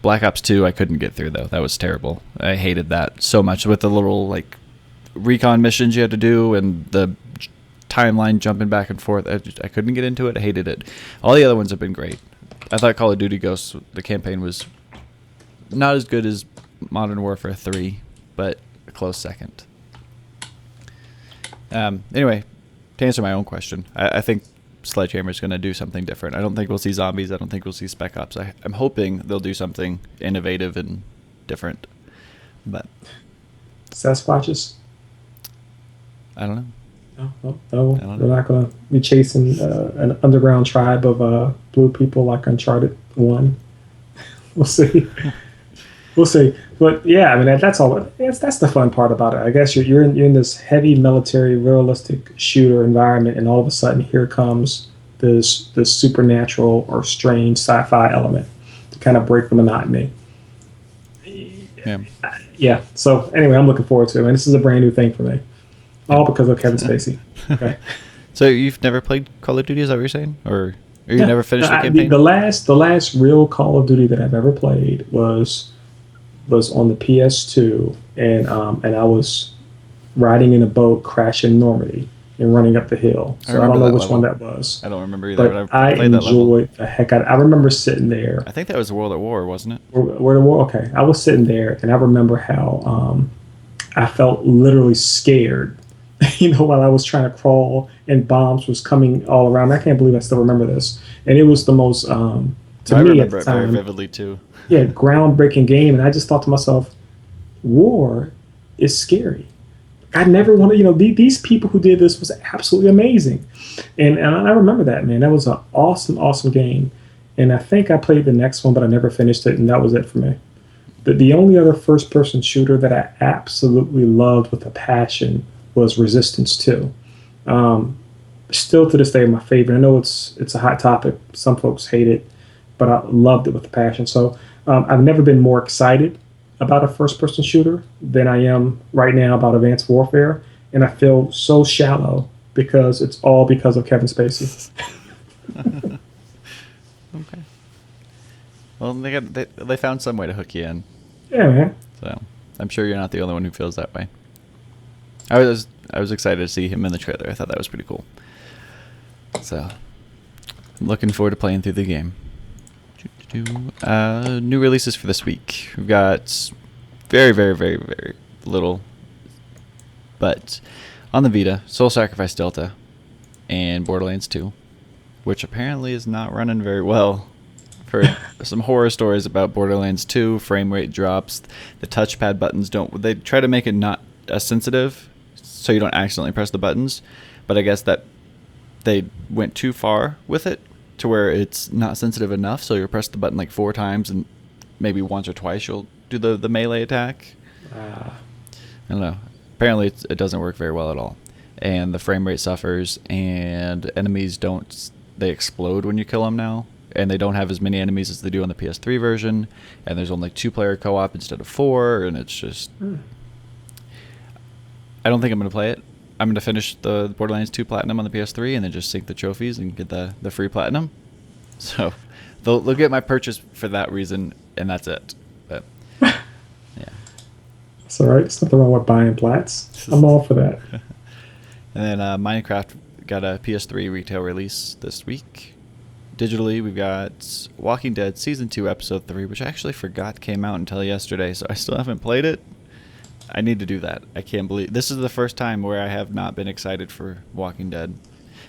Speaker 1: Black Ops 2, I couldn't get through, though. That was terrible. I hated that so much with the little like recon missions you had to do and the timeline jumping back and forth. I couldn't get into it. I hated it. All the other ones have been great. I thought Call of Duty Ghosts, the campaign was not as good as Modern Warfare 3, but a close second. Anyway, to answer my own question, I think Sledgehammer's going to do something different. I don't think we'll see zombies. I don't think we'll see Spec Ops. I'm hoping they'll do something innovative and different. But
Speaker 2: Sasquatches?
Speaker 1: I don't know.
Speaker 2: No, they're not going to be chasing an underground tribe of blue people like Uncharted 1. We'll see. We'll see. But yeah, I mean that's all. That's the fun part about it. I guess you're in this heavy military, realistic shooter environment, and all of a sudden here comes this supernatural or strange sci-fi element to kind of break the monotony. Yeah. So anyway, I'm looking forward to it. And this is a brand new thing for me. All because of Kevin Spacey. Okay.
Speaker 1: So you've never played Call of Duty? Is that what you're saying, or you
Speaker 2: Yeah.
Speaker 1: never finished the
Speaker 2: The,
Speaker 1: campaign?
Speaker 2: the last real Call of Duty that I've ever played was on the PS2, and I was riding in a boat crashing Normandy and running up the hill.
Speaker 1: I
Speaker 2: So I don't
Speaker 1: remember
Speaker 2: know
Speaker 1: that
Speaker 2: which one
Speaker 1: level.
Speaker 2: that was,
Speaker 1: I don't remember either,
Speaker 2: but
Speaker 1: but I
Speaker 2: I
Speaker 1: played that level.
Speaker 2: enjoyed the heck out. I remember sitting there.
Speaker 1: I think that was World at War, wasn't it?
Speaker 2: Where the war? Okay, I was sitting there, and I remember how I felt literally scared. While I was trying to crawl and bombs was coming all around. I can't believe I still remember this, and it was the most to
Speaker 1: I
Speaker 2: me at
Speaker 1: remember
Speaker 2: the
Speaker 1: it very
Speaker 2: time,
Speaker 1: vividly too.
Speaker 2: yeah, groundbreaking game. And I just thought to myself, war is scary. I never wanted, these people who did this was absolutely amazing. And I remember that, man. That was an awesome, awesome game. And I think I played the next one, but I never finished it, and that was it for me. The only other first person shooter that I absolutely loved with a passion was Resistance 2. Still to this day, my favorite. I know it's a hot topic. Some folks hate it, but I loved it with a passion. So I've never been more excited about a first-person shooter than I am right now about Advanced Warfare, and I feel so shallow because it's all because of Kevin Spacey.
Speaker 1: Okay. Well, they found some way to hook you in,
Speaker 2: Yeah, man.
Speaker 1: so I'm sure you're not the only one who feels that way. I was excited to see him in the trailer. I thought that was pretty cool. So I'm looking forward to playing through the game. New releases for this week. We've got very, very, very, very little, but on the Vita, Soul Sacrifice Delta and Borderlands 2, which apparently is not running very well. Heard some horror stories about Borderlands 2. Frame rate drops. The touchpad buttons don't. They try to make it not as sensitive, so you don't accidentally press the buttons. But I guess that they went too far with it to where it's not sensitive enough. So you press the button like 4 times, and maybe once or twice you'll do the melee attack. I don't know. Apparently it doesn't work very well at all, and the frame rate suffers. And enemies don't. They explode when you kill them now. And they don't have as many enemies as they do on the PS3 version, and there's only 2-player co-op instead of 4, and it's just... I don't think I'm going to play it. I'm going to finish the Borderlands 2 Platinum on the PS3 and then just sync the trophies and get the free Platinum. So they'll get my purchase for that reason, and that's it. But, yeah.
Speaker 2: That's all right. There's nothing wrong with buying plats. I'm all for that.
Speaker 1: And then Minecraft got a PS3 retail release this week. Digitally, we've got Walking Dead Season 2, Episode 3, which I actually forgot came out until yesterday, so I still haven't played it. I need to do that. I can't believe... This is the first time where I have not been excited for Walking Dead.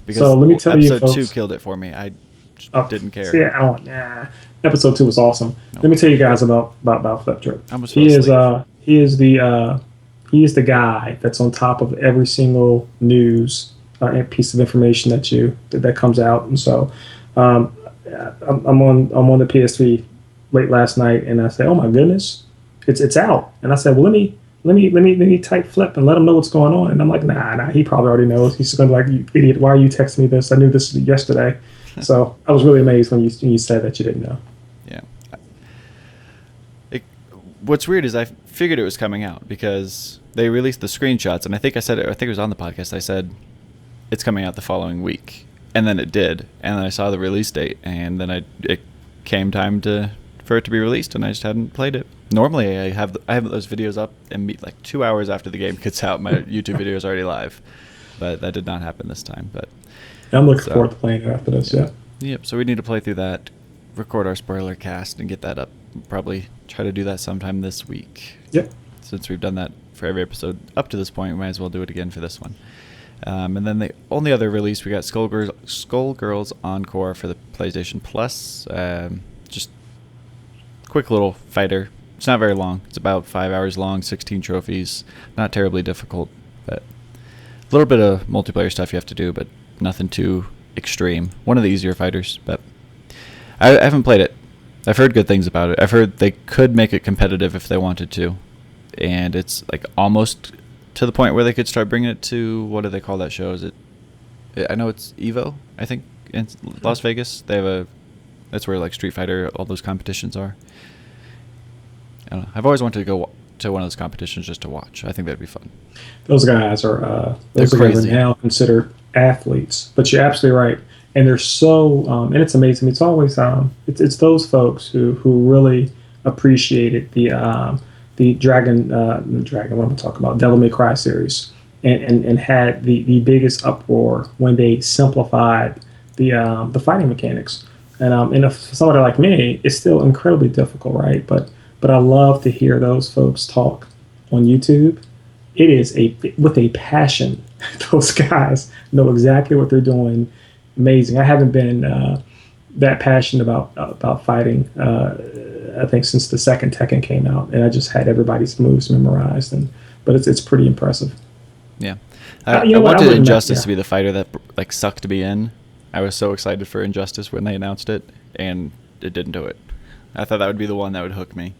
Speaker 1: Because
Speaker 2: So let me tell you,
Speaker 1: Episode
Speaker 2: folks,
Speaker 1: 2 killed it for me. I didn't care.
Speaker 2: See, Episode 2 was awesome.
Speaker 1: No.
Speaker 2: Let me tell you guys about Fliptriq.
Speaker 1: I almost fell asleep.
Speaker 2: He is the guy that's on top of every single news and piece of information that comes out. And so I'm on the PS3 late last night, and I said, "Oh my goodness, it's out!" And I said, "Well, let me type Flip and let him know what's going on." And I'm like, "Nah, he probably already knows." He's just gonna be like, "You idiot! Why are you texting me this? I knew this yesterday." So I was really amazed when you said that you didn't know.
Speaker 1: Yeah. What's weird is I figured it was coming out because they released the screenshots, and I think it was on the podcast. I said it's coming out the following week, and then it did, and then I saw the release date, and then it came time for it to be released, and I just hadn't played it. Normally, I have those videos up and like 2 hours after the game gets out, my YouTube video is already live, but that did not happen this time. But
Speaker 2: I'm looking forward to playing it after this. Yeah.
Speaker 1: Yep. So we need to play through that, record our spoiler cast, and get that up. Probably try to do that sometime this week.
Speaker 2: Yep.
Speaker 1: Since we've done that for every episode up to this point, we might as well do it again for this one. And then the only other release, we got Skullgirls Encore for the PlayStation Plus. Just quick little fighter. It's not very long. It's about 5 hours long, 16 trophies. Not terribly difficult, but a little bit of multiplayer stuff you have to do, but nothing too extreme. One of the easier fighters, but I haven't played it. I've heard good things about it. I've heard they could make it competitive if they wanted to, and it's like almost to the point where they could start bringing it to, what do they call that show? Is it? I know it's Evo. I think in Las Vegas they have that's where like Street Fighter, all those competitions are. I don't know. I've always wanted to go to one of those competitions just to watch. I think that'd be fun.
Speaker 2: Those guys are
Speaker 1: They're
Speaker 2: those guys are
Speaker 1: crazy.
Speaker 2: now considered athletes. But you're absolutely right, and they're so and it's amazing. It's always it's those folks who really appreciated the Dragon. What am I talking about? Devil May Cry series, and had the biggest uproar when they simplified the fighting mechanics. And if for somebody like me, it's still incredibly difficult, right? But I love to hear those folks talk on YouTube. It is with a passion. Those guys know exactly what they're doing. Amazing. I haven't been that passionate about fighting. I think since the second Tekken came out, and I just had everybody's moves memorized. But it's pretty impressive.
Speaker 1: Yeah.
Speaker 2: You
Speaker 1: I
Speaker 2: know what?
Speaker 1: wanted Injustice
Speaker 2: Yeah.
Speaker 1: to be the fighter that like sucked to be in. I was so excited for Injustice when they announced it, and it didn't do it. I thought that would be the one that would hook me.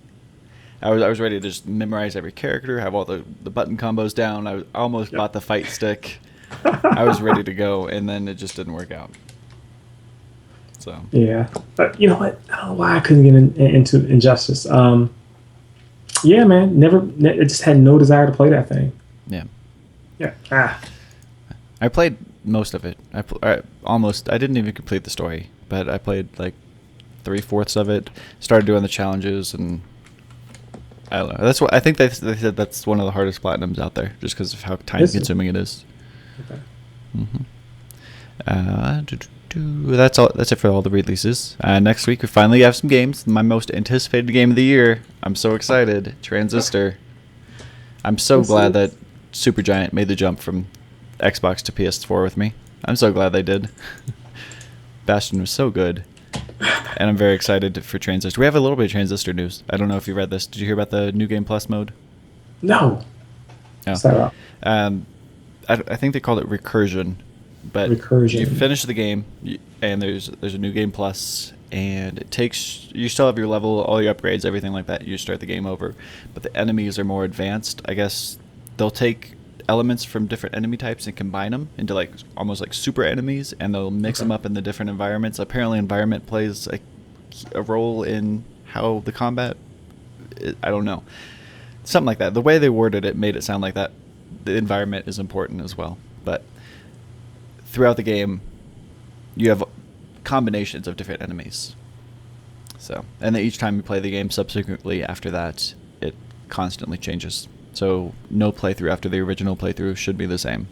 Speaker 1: I was ready to just memorize every character, have all the button combos down. I almost bought the fight stick. I was ready to go, and then it just didn't work out. So
Speaker 2: Yeah, but you know what? I don't know why I couldn't get into Injustice. Yeah, man, I just had no desire to play that thing.
Speaker 1: yeah,
Speaker 2: Yeah.
Speaker 1: I played most of it. I didn't even complete the story, but I played like 3/4 of it. Started doing the challenges, and I don't know. That's what I think they said. That's one of the hardest platinums out there, just because of how time consuming it is.
Speaker 2: Okay.
Speaker 1: That's all. That's it for all the releases. Next week we finally have some games. My most anticipated game of the year. I'm so excited. Transistor. I'm so glad that Supergiant made the jump from Xbox to PS4 with me. I'm so glad they did. Bastion was so good. And I'm very excited for Transistor. We have a little bit of Transistor news. I don't know if you read this. Did you hear about the New Game Plus mode?
Speaker 2: No.
Speaker 1: No.
Speaker 2: What's that about?
Speaker 1: I think they called it Recursion. But
Speaker 2: Recursion.
Speaker 1: you finish the game, and there's a New Game Plus, and it takes... You still have your level, all your upgrades, everything like that. You start the game over. But the enemies are more advanced. I guess they'll take elements from different enemy types and combine them into like almost like super enemies, and they'll mix them up in the different environments. Apparently environment plays a role in how the combat... I don't know. Something like that. The way they worded it made it sound like that the environment is important as well. But throughout the game, you have combinations of different enemies. So, and then each time you play the game subsequently after that, it constantly changes. So no playthrough after the original playthrough should be the same.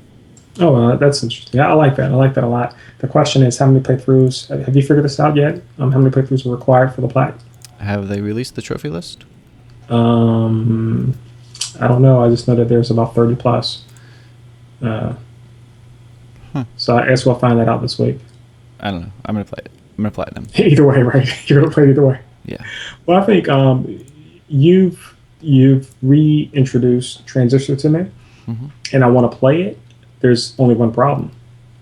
Speaker 2: Oh, that's interesting. I like that. I like that a lot. The question is, how many playthroughs? Have you figured this out yet? How many playthroughs are required for the plat?
Speaker 1: Have they released the trophy list?
Speaker 2: I don't know. I just know that there's about 30 plus. So I guess we'll find that out this week.
Speaker 1: I don't know. I'm gonna play it. I'm gonna platinum.
Speaker 2: Either way, right? You're gonna play either way.
Speaker 1: Yeah.
Speaker 2: Well, I think you've reintroduced Transistor to me, and I want to play it. There's only one problem.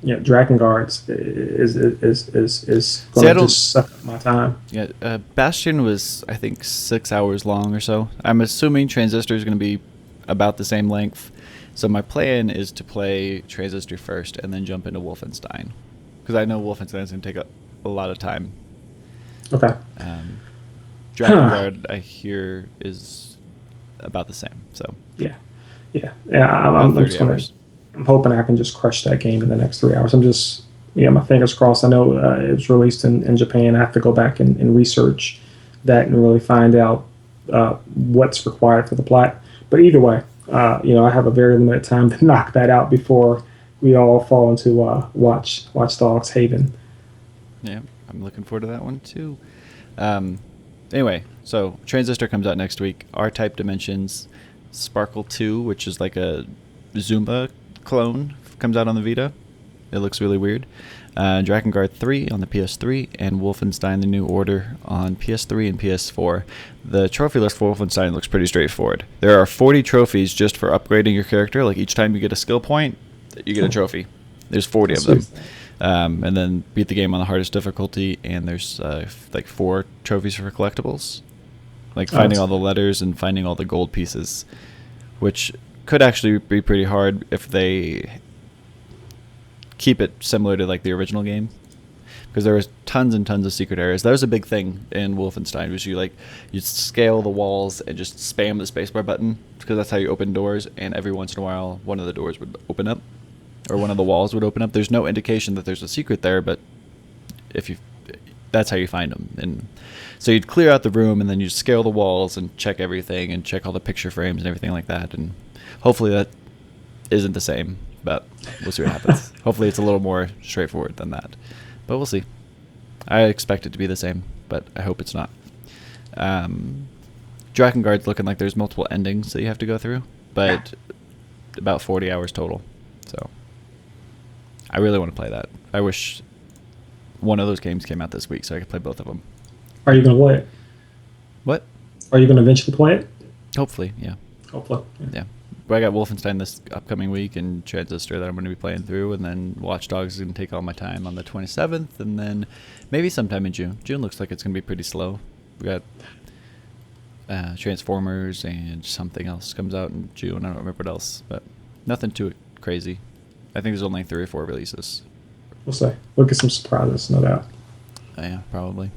Speaker 2: Yeah, Dragon Guards is going to just suck up my time.
Speaker 1: Yeah. Bastion was, I think, 6 hours long or so. I'm assuming Transistor is going to be about the same length. So my plan is to play Transistor first and then jump into Wolfenstein, because I know Wolfenstein is going to take a lot of time.
Speaker 2: Okay.
Speaker 1: Dragon Guard, I hear, is about the same. So
Speaker 2: Yeah. I'm
Speaker 1: 30
Speaker 2: just gonna,
Speaker 1: hours.
Speaker 2: I'm hoping I can just crush that game in the next 3 hours. I'm just my fingers crossed. I know it was released in Japan. I have to go back and research that and really find out what's required for the plot. But either way, I have a very limited time to knock that out before we all fall into Watch Dogs Haven.
Speaker 1: Yeah, I'm looking forward to that one too. Anyway, so Transistor comes out next week. R-Type Dimensions, Sparkle 2, which is like a Zumba clone, comes out on the Vita. It looks really weird. Dragon Guard 3 on the PS3, and Wolfenstein: The New Order on PS3 and PS4. The trophy list for Wolfenstein looks pretty straightforward. There are 40 trophies just for upgrading your character. Like each time you get a skill point, you get a trophy. There's 40 of them. And then beat the game on the hardest difficulty, and there's like 4 trophies for collectibles. Like finding all the letters and finding all the gold pieces, which could actually be pretty hard if they keep it similar to like the original game, because there was tons and tons of secret areas. That was a big thing in Wolfenstein, was you scale the walls and just spam the spacebar button, because that's how you open doors, and every once in a while one of the doors would open up, or one of the walls would open up. There's no indication that there's a secret there, but that's how you find them. And so you'd clear out the room, and then you'd scale the walls and check everything and check all the picture frames and everything like that. And hopefully that isn't the same, but we'll see what happens. Hopefully it's a little more straightforward than that, but we'll see. I expect it to be the same, but I hope it's not. Drakengard's looking like there's multiple endings that you have to go through, but about 40 hours total. So I really want to play that. I wish one of those games came out this week so I could play both of them.
Speaker 2: Are you going to play it?
Speaker 1: What?
Speaker 2: Are you going to eventually play it?
Speaker 1: Hopefully, yeah.
Speaker 2: Hopefully.
Speaker 1: Yeah. But I got Wolfenstein this upcoming week, and Transistor that I'm going to be playing through, and then Watch Dogs is going to take all my time on the 27th, and then maybe sometime in June. June looks like it's going to be pretty slow. We got Transformers, and something else comes out in June. I don't remember what else, but nothing too crazy. I think there's only 3 or 4 releases.
Speaker 2: We'll see. We'll get some surprises, no doubt.
Speaker 1: Yeah, probably.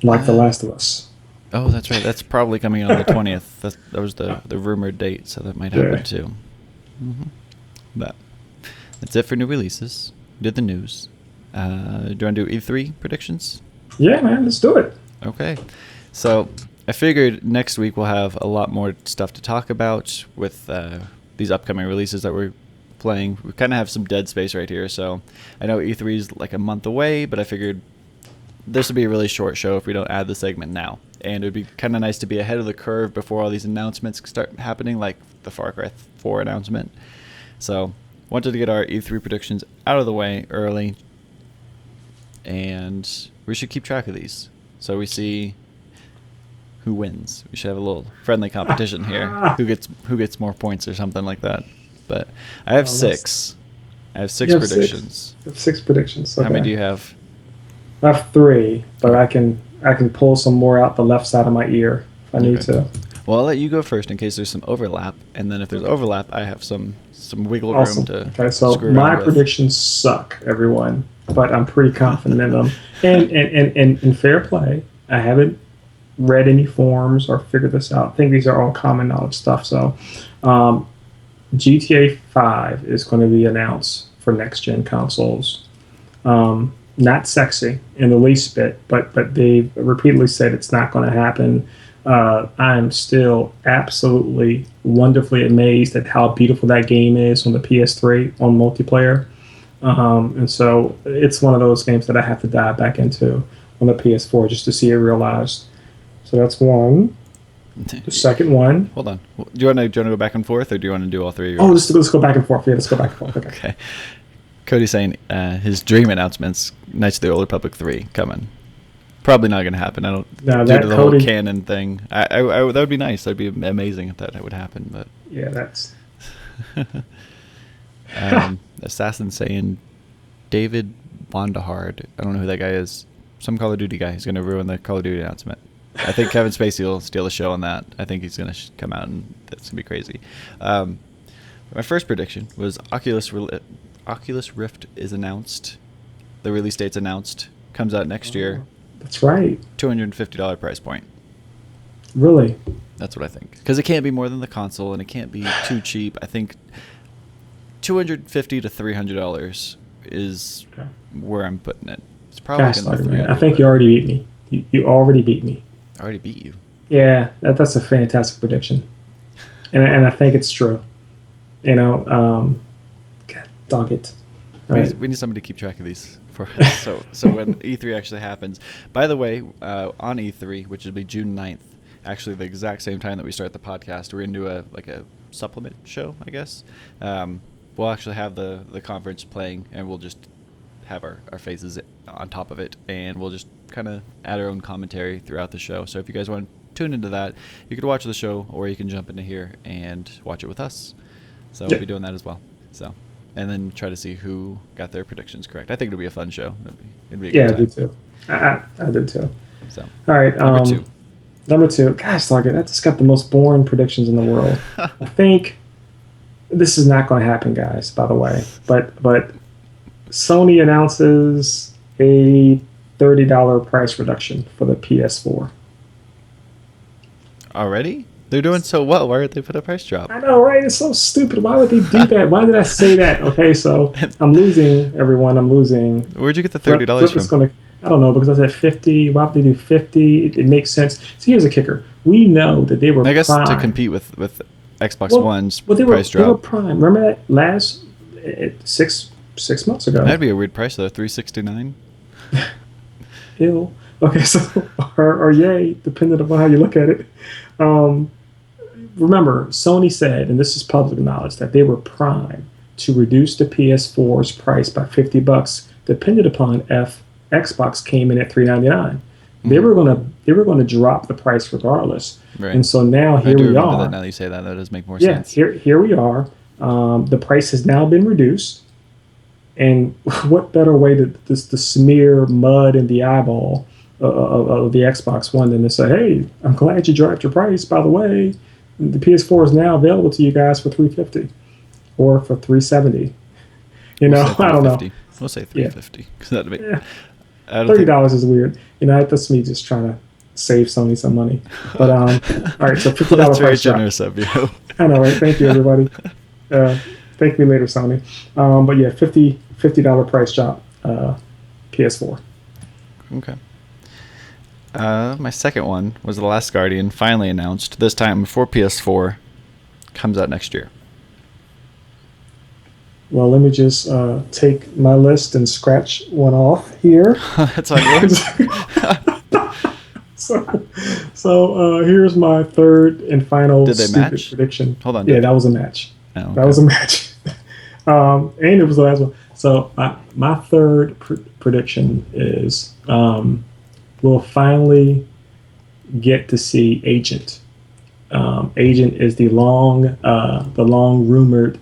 Speaker 2: Like The Last of Us.
Speaker 1: Oh, that's right. That's probably coming out on the 20th. That was the rumored date, so that might happen too. Mm-hmm. But that's it for new releases. Did the news. Do you want to do E3 predictions?
Speaker 2: Yeah, man, let's do it.
Speaker 1: Okay. So I figured next week we'll have a lot more stuff to talk about with these upcoming releases that we're playing. We kind of have some dead space right here, so I know E3 is like a month away, but I figured this would be a really short show if we don't add the segment now. And it would be kind of nice to be ahead of the curve before all these announcements start happening, like the Far Cry 4 announcement. So wanted to get our E3 predictions out of the way early, and we should keep track of these so we see who wins. We should have a little friendly competition here. Who gets more points or something like that. But I have 6. I have 6 predictions.
Speaker 2: You have 6 predictions. Okay.
Speaker 1: How many do you have?
Speaker 2: I have 3, but I can pull some more out the left side of my ear if I need to.
Speaker 1: Well, I'll let you go first in case there's some overlap, and then if there's overlap, I have some wiggle room to
Speaker 2: Okay, so
Speaker 1: screw
Speaker 2: my
Speaker 1: around with.
Speaker 2: predictions suck, everyone, but I'm pretty confident in them. And in fair play, I haven't read any forums or figured this out. I think these are all common knowledge stuff. So GTA 5 is going to be announced for next-gen consoles. Not sexy in the least bit, but they've repeatedly said it's not going to happen. I'm still absolutely wonderfully amazed at how beautiful that game is on the PS3 on multiplayer. And so it's one of those games that I have to dive back into on the PS4 just to see it realized. So that's one. The second one.
Speaker 1: Hold on. Do you want to go back and forth, or do you want to do all 3 of yours?
Speaker 2: Oh, let's go back and forth. Yeah, let's go back and forth.
Speaker 1: Okay. Cody's saying his dream announcements, Knights of the Old Republic 3, coming. Probably not going to happen. I don't.
Speaker 2: No,
Speaker 1: due to the
Speaker 2: Cody,
Speaker 1: whole canon thing. I that would be nice. That'd be amazing if that would happen. But
Speaker 2: yeah, that's.
Speaker 1: Assassin saying David Bondahard. I don't know who that guy is. Some Call of Duty guy. He's going to ruin the Call of Duty announcement. I think Kevin Spacey will steal the show on that. I think he's going to come out, and that's going to be crazy. My first prediction was Oculus Rift is announced. The release date's announced. Comes out next year.
Speaker 2: That's right.
Speaker 1: $250 price point.
Speaker 2: Really?
Speaker 1: That's what I think. Because it can't be more than the console, and it can't be too cheap. I think $250 to $300 is where I'm putting it. It's probably going to be $300.
Speaker 2: I think you already beat me. You already beat me.
Speaker 1: I already beat you.
Speaker 2: Yeah, that's a fantastic prediction, and I think it's true. God, dog it.
Speaker 1: We need somebody to keep track of these for us. So when E3 actually happens. By the way, on E3, which will be June 9th, actually the exact same time that we start the podcast, we're going to do a supplement show, I guess. We'll actually have the conference playing, and we'll just have our faces on top of it, and we'll just kind of add our own commentary throughout the show. So if you guys want to tune into that, you could watch the show, or you can jump into here and watch it with us. So we'll be doing that as well. So, and then try to see who got their predictions correct. I think it'll be a fun show. It'd be a good time.
Speaker 2: I do too. I did too.
Speaker 1: So,
Speaker 2: all right.
Speaker 1: Number 2.
Speaker 2: Gosh, dog it. That just got the most boring predictions in the world. I think this is not going to happen, guys. By the way, but Sony announces a $30 price reduction for the PS4.
Speaker 1: Already? They're doing so well. Why aren't they put a price drop?
Speaker 2: I know, right? It's so stupid. Why would they do that? Why did I say that? Okay, so I'm losing, everyone. I'm losing.
Speaker 1: Where'd you get the $30
Speaker 2: Flip is
Speaker 1: from?
Speaker 2: going to, I don't know, because I said 50. Why would they do 50? It makes sense. So here's a kicker. We know that they were
Speaker 1: I guess
Speaker 2: prime.
Speaker 1: to compete with Xbox
Speaker 2: Well,
Speaker 1: One's
Speaker 2: well,
Speaker 1: price
Speaker 2: they were
Speaker 1: drop.
Speaker 2: prime. Remember that last 6 months ago?
Speaker 1: That'd be a weird price though. $369.
Speaker 2: Ew. Okay, so or yay, depending upon how you look at it. Um, Remember, Sony said, and this is public knowledge, that they were prime to reduce the PS4's price by $50, depending upon if Xbox came in at $399. They were gonna drop the price regardless.
Speaker 1: Right.
Speaker 2: And so now
Speaker 1: I
Speaker 2: here
Speaker 1: do
Speaker 2: we
Speaker 1: remember
Speaker 2: are.
Speaker 1: that now that you say that. That does make more
Speaker 2: Yeah,
Speaker 1: sense.
Speaker 2: here we are. The price has now been reduced. And what better way to smear mud in the eyeball of the Xbox One than to say, "Hey, I'm glad you dropped your price. By the way, the PS4 is now available to you guys for $350 or for $370." You know, I don't know.
Speaker 1: We'll say $350 because that'd be.
Speaker 2: Yeah,
Speaker 1: I don't
Speaker 2: $30 is weird. You know, that's me just trying to save Sony some money. But all right, so $50
Speaker 1: That's very
Speaker 2: price drop.
Speaker 1: generous of you.
Speaker 2: I know, right? Thank you, everybody. Thank me later, Sony. But yeah, $50 price drop, PS4.
Speaker 1: Okay. My second one was The Last Guardian, finally announced, this time for PS4. Comes out next year.
Speaker 2: Well, let me just take my list and scratch one off here.
Speaker 1: That's on yours.
Speaker 2: So here's my third and final
Speaker 1: Did they
Speaker 2: stupid
Speaker 1: match?
Speaker 2: prediction.
Speaker 1: Hold on.
Speaker 2: Yeah, that was a match.
Speaker 1: Oh, okay.
Speaker 2: That was a match. And it was the last one. So my third prediction is we'll finally get to see Agent. Agent is the long rumored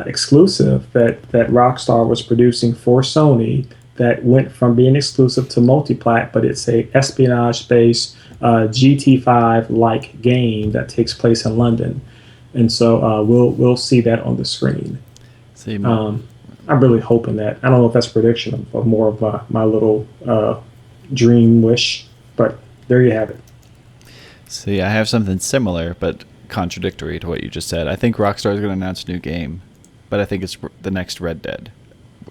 Speaker 2: exclusive that Rockstar was producing for Sony that went from being exclusive to multiplat, but it's a espionage-based GT5 like game that takes place in London, and so we'll see that on the screen.
Speaker 1: See,
Speaker 2: I'm really hoping that. I don't know if that's a prediction of more of my little dream wish, but there you have it.
Speaker 1: see, I have something similar but contradictory to what you just said. I think Rockstar is going to announce a new game, but I think it's the next Red Dead.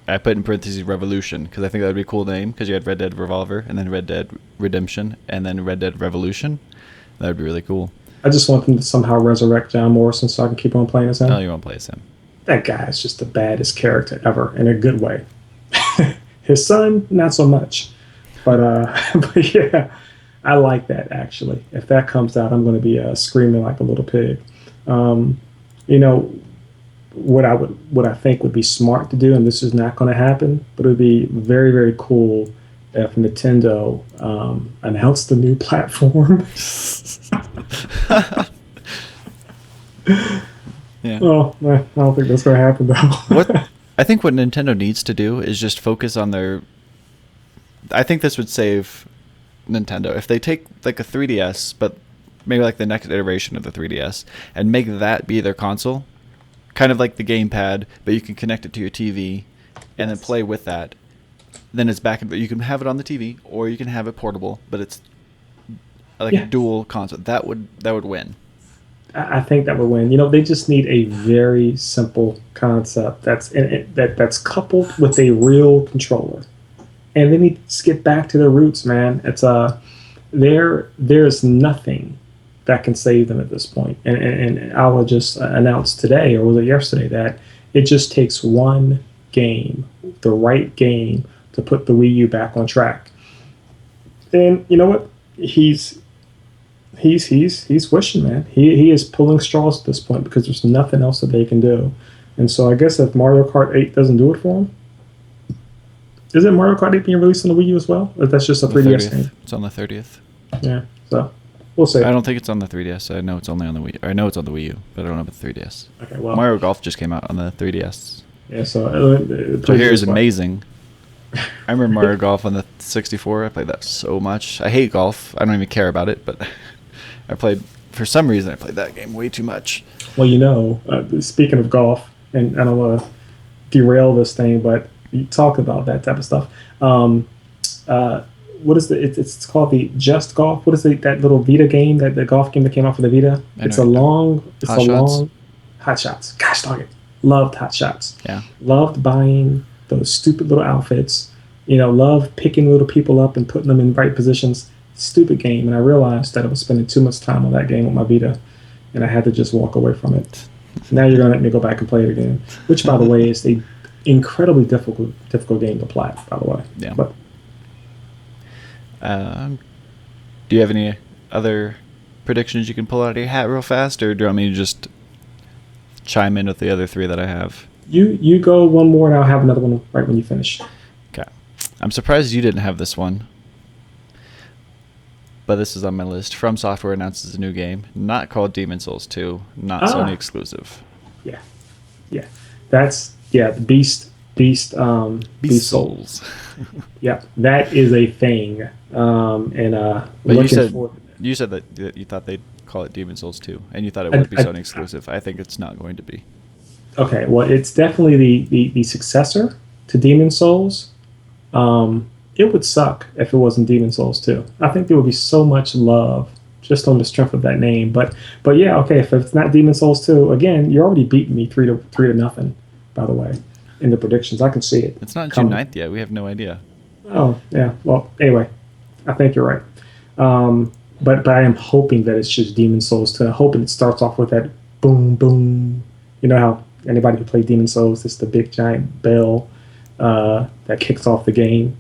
Speaker 1: I put in parentheses Revolution because I think that would be a cool name because you had Red Dead Revolver and then Red Dead Redemption and then Red Dead Revolution. That would be really cool.
Speaker 2: I just want them to somehow resurrect John Morrison so I can keep on playing as him.
Speaker 1: Oh, you won't play as him.
Speaker 2: That guy is just the baddest character ever in a good way. His son, not so much. But yeah, I like that actually. If that comes out, I'm going to be screaming like a little pig. You know, what I think would be smart to do, and this is not going to happen, but it would be very, very cool if Nintendo announced a new platform.
Speaker 1: Yeah.
Speaker 2: Well, I don't think that's going to happen though.
Speaker 1: What I think what Nintendo needs to do is just focus on their. I think this would save Nintendo if they take like a 3DS, but maybe like the next iteration of the 3DS, and make that be their console, kind of like the gamepad, but you can connect it to your TV, and then play with that. Then it's back, you can have it on the TV, or you can have it portable, but it's like a dual console. That would win.
Speaker 2: I think that would win. You know, they just need a very simple concept that's coupled with a real controller, and they need to get back to their roots, man. It's there's nothing that can save them at this point. And I will just announce today, or was it yesterday, that it just takes one game, the right game, to put the Wii U back on track. And you know what? He's wishing, man. He is pulling straws at this point because there's nothing else that they can do. And so I guess if Mario Kart 8 doesn't do it for him, is it Mario Kart 8 being released on the Wii U as well? Or that's just a 3DS game?
Speaker 1: It's on the 30th.
Speaker 2: Yeah, so we'll see.
Speaker 1: I don't think it's on the 3DS. I know it's only on the Wii. Or I know it's on the Wii U, but I don't know about the 3DS.
Speaker 2: Okay, well,
Speaker 1: Mario Golf just came out on the 3DS.
Speaker 2: yeah. So
Speaker 1: here is amazing. I remember Mario Golf on the 64. I played that so much. I hate golf. I don't even care about it, but for some reason, I played that game way too much.
Speaker 2: Well, you know, speaking of golf, and I don't want to derail this thing, but you talk about that type of stuff. What is it's called the Just Golf. What is that little Vita game, that the golf game that came out for the Vita? It's a long Hot Shots. Gosh dang it. Loved Hot Shots.
Speaker 1: Yeah.
Speaker 2: Loved buying those stupid little outfits. Loved picking little people up and putting them in right positions. Stupid game. And I realized that I was spending too much time on that game with my Vita, and I had to just walk away from it. Now you're going to let me go back and play it again, which, by the way, is a incredibly difficult game to play, by the way.
Speaker 1: Yeah.
Speaker 2: But,
Speaker 1: do you have any other predictions you can pull out of your hat real fast, or do you want me to just chime in with the other three that I have?
Speaker 2: You go one more, and I'll have another one right when you finish.
Speaker 1: Okay. I'm surprised you didn't have this one, but this is on my list. From Software announces a new game, not called Demon Souls 2, not Sony exclusive.
Speaker 2: Yeah. That's Beast
Speaker 1: Souls.
Speaker 2: Yeah, that is a thing.
Speaker 1: But you said that you thought they'd call it Demon Souls 2, and you thought it would be Sony exclusive. I think it's not going to be.
Speaker 2: Okay, well, it's definitely the successor to Demon Souls. It would suck if it wasn't Demon Souls 2. I think there would be so much love just on the strength of that name. But yeah, okay, if it's not Demon Souls 2, again, you're already beating me 3-0, by the way, in the predictions. I can see it.
Speaker 1: It's not June 9th yet. We have no idea.
Speaker 2: Oh, yeah. Well, anyway, I think you're right. But I am hoping that it's just Demon Souls 2. I'm hoping it starts off with that boom, boom. You know how anybody who played Demon Souls, it's the big giant bell that kicks off the game.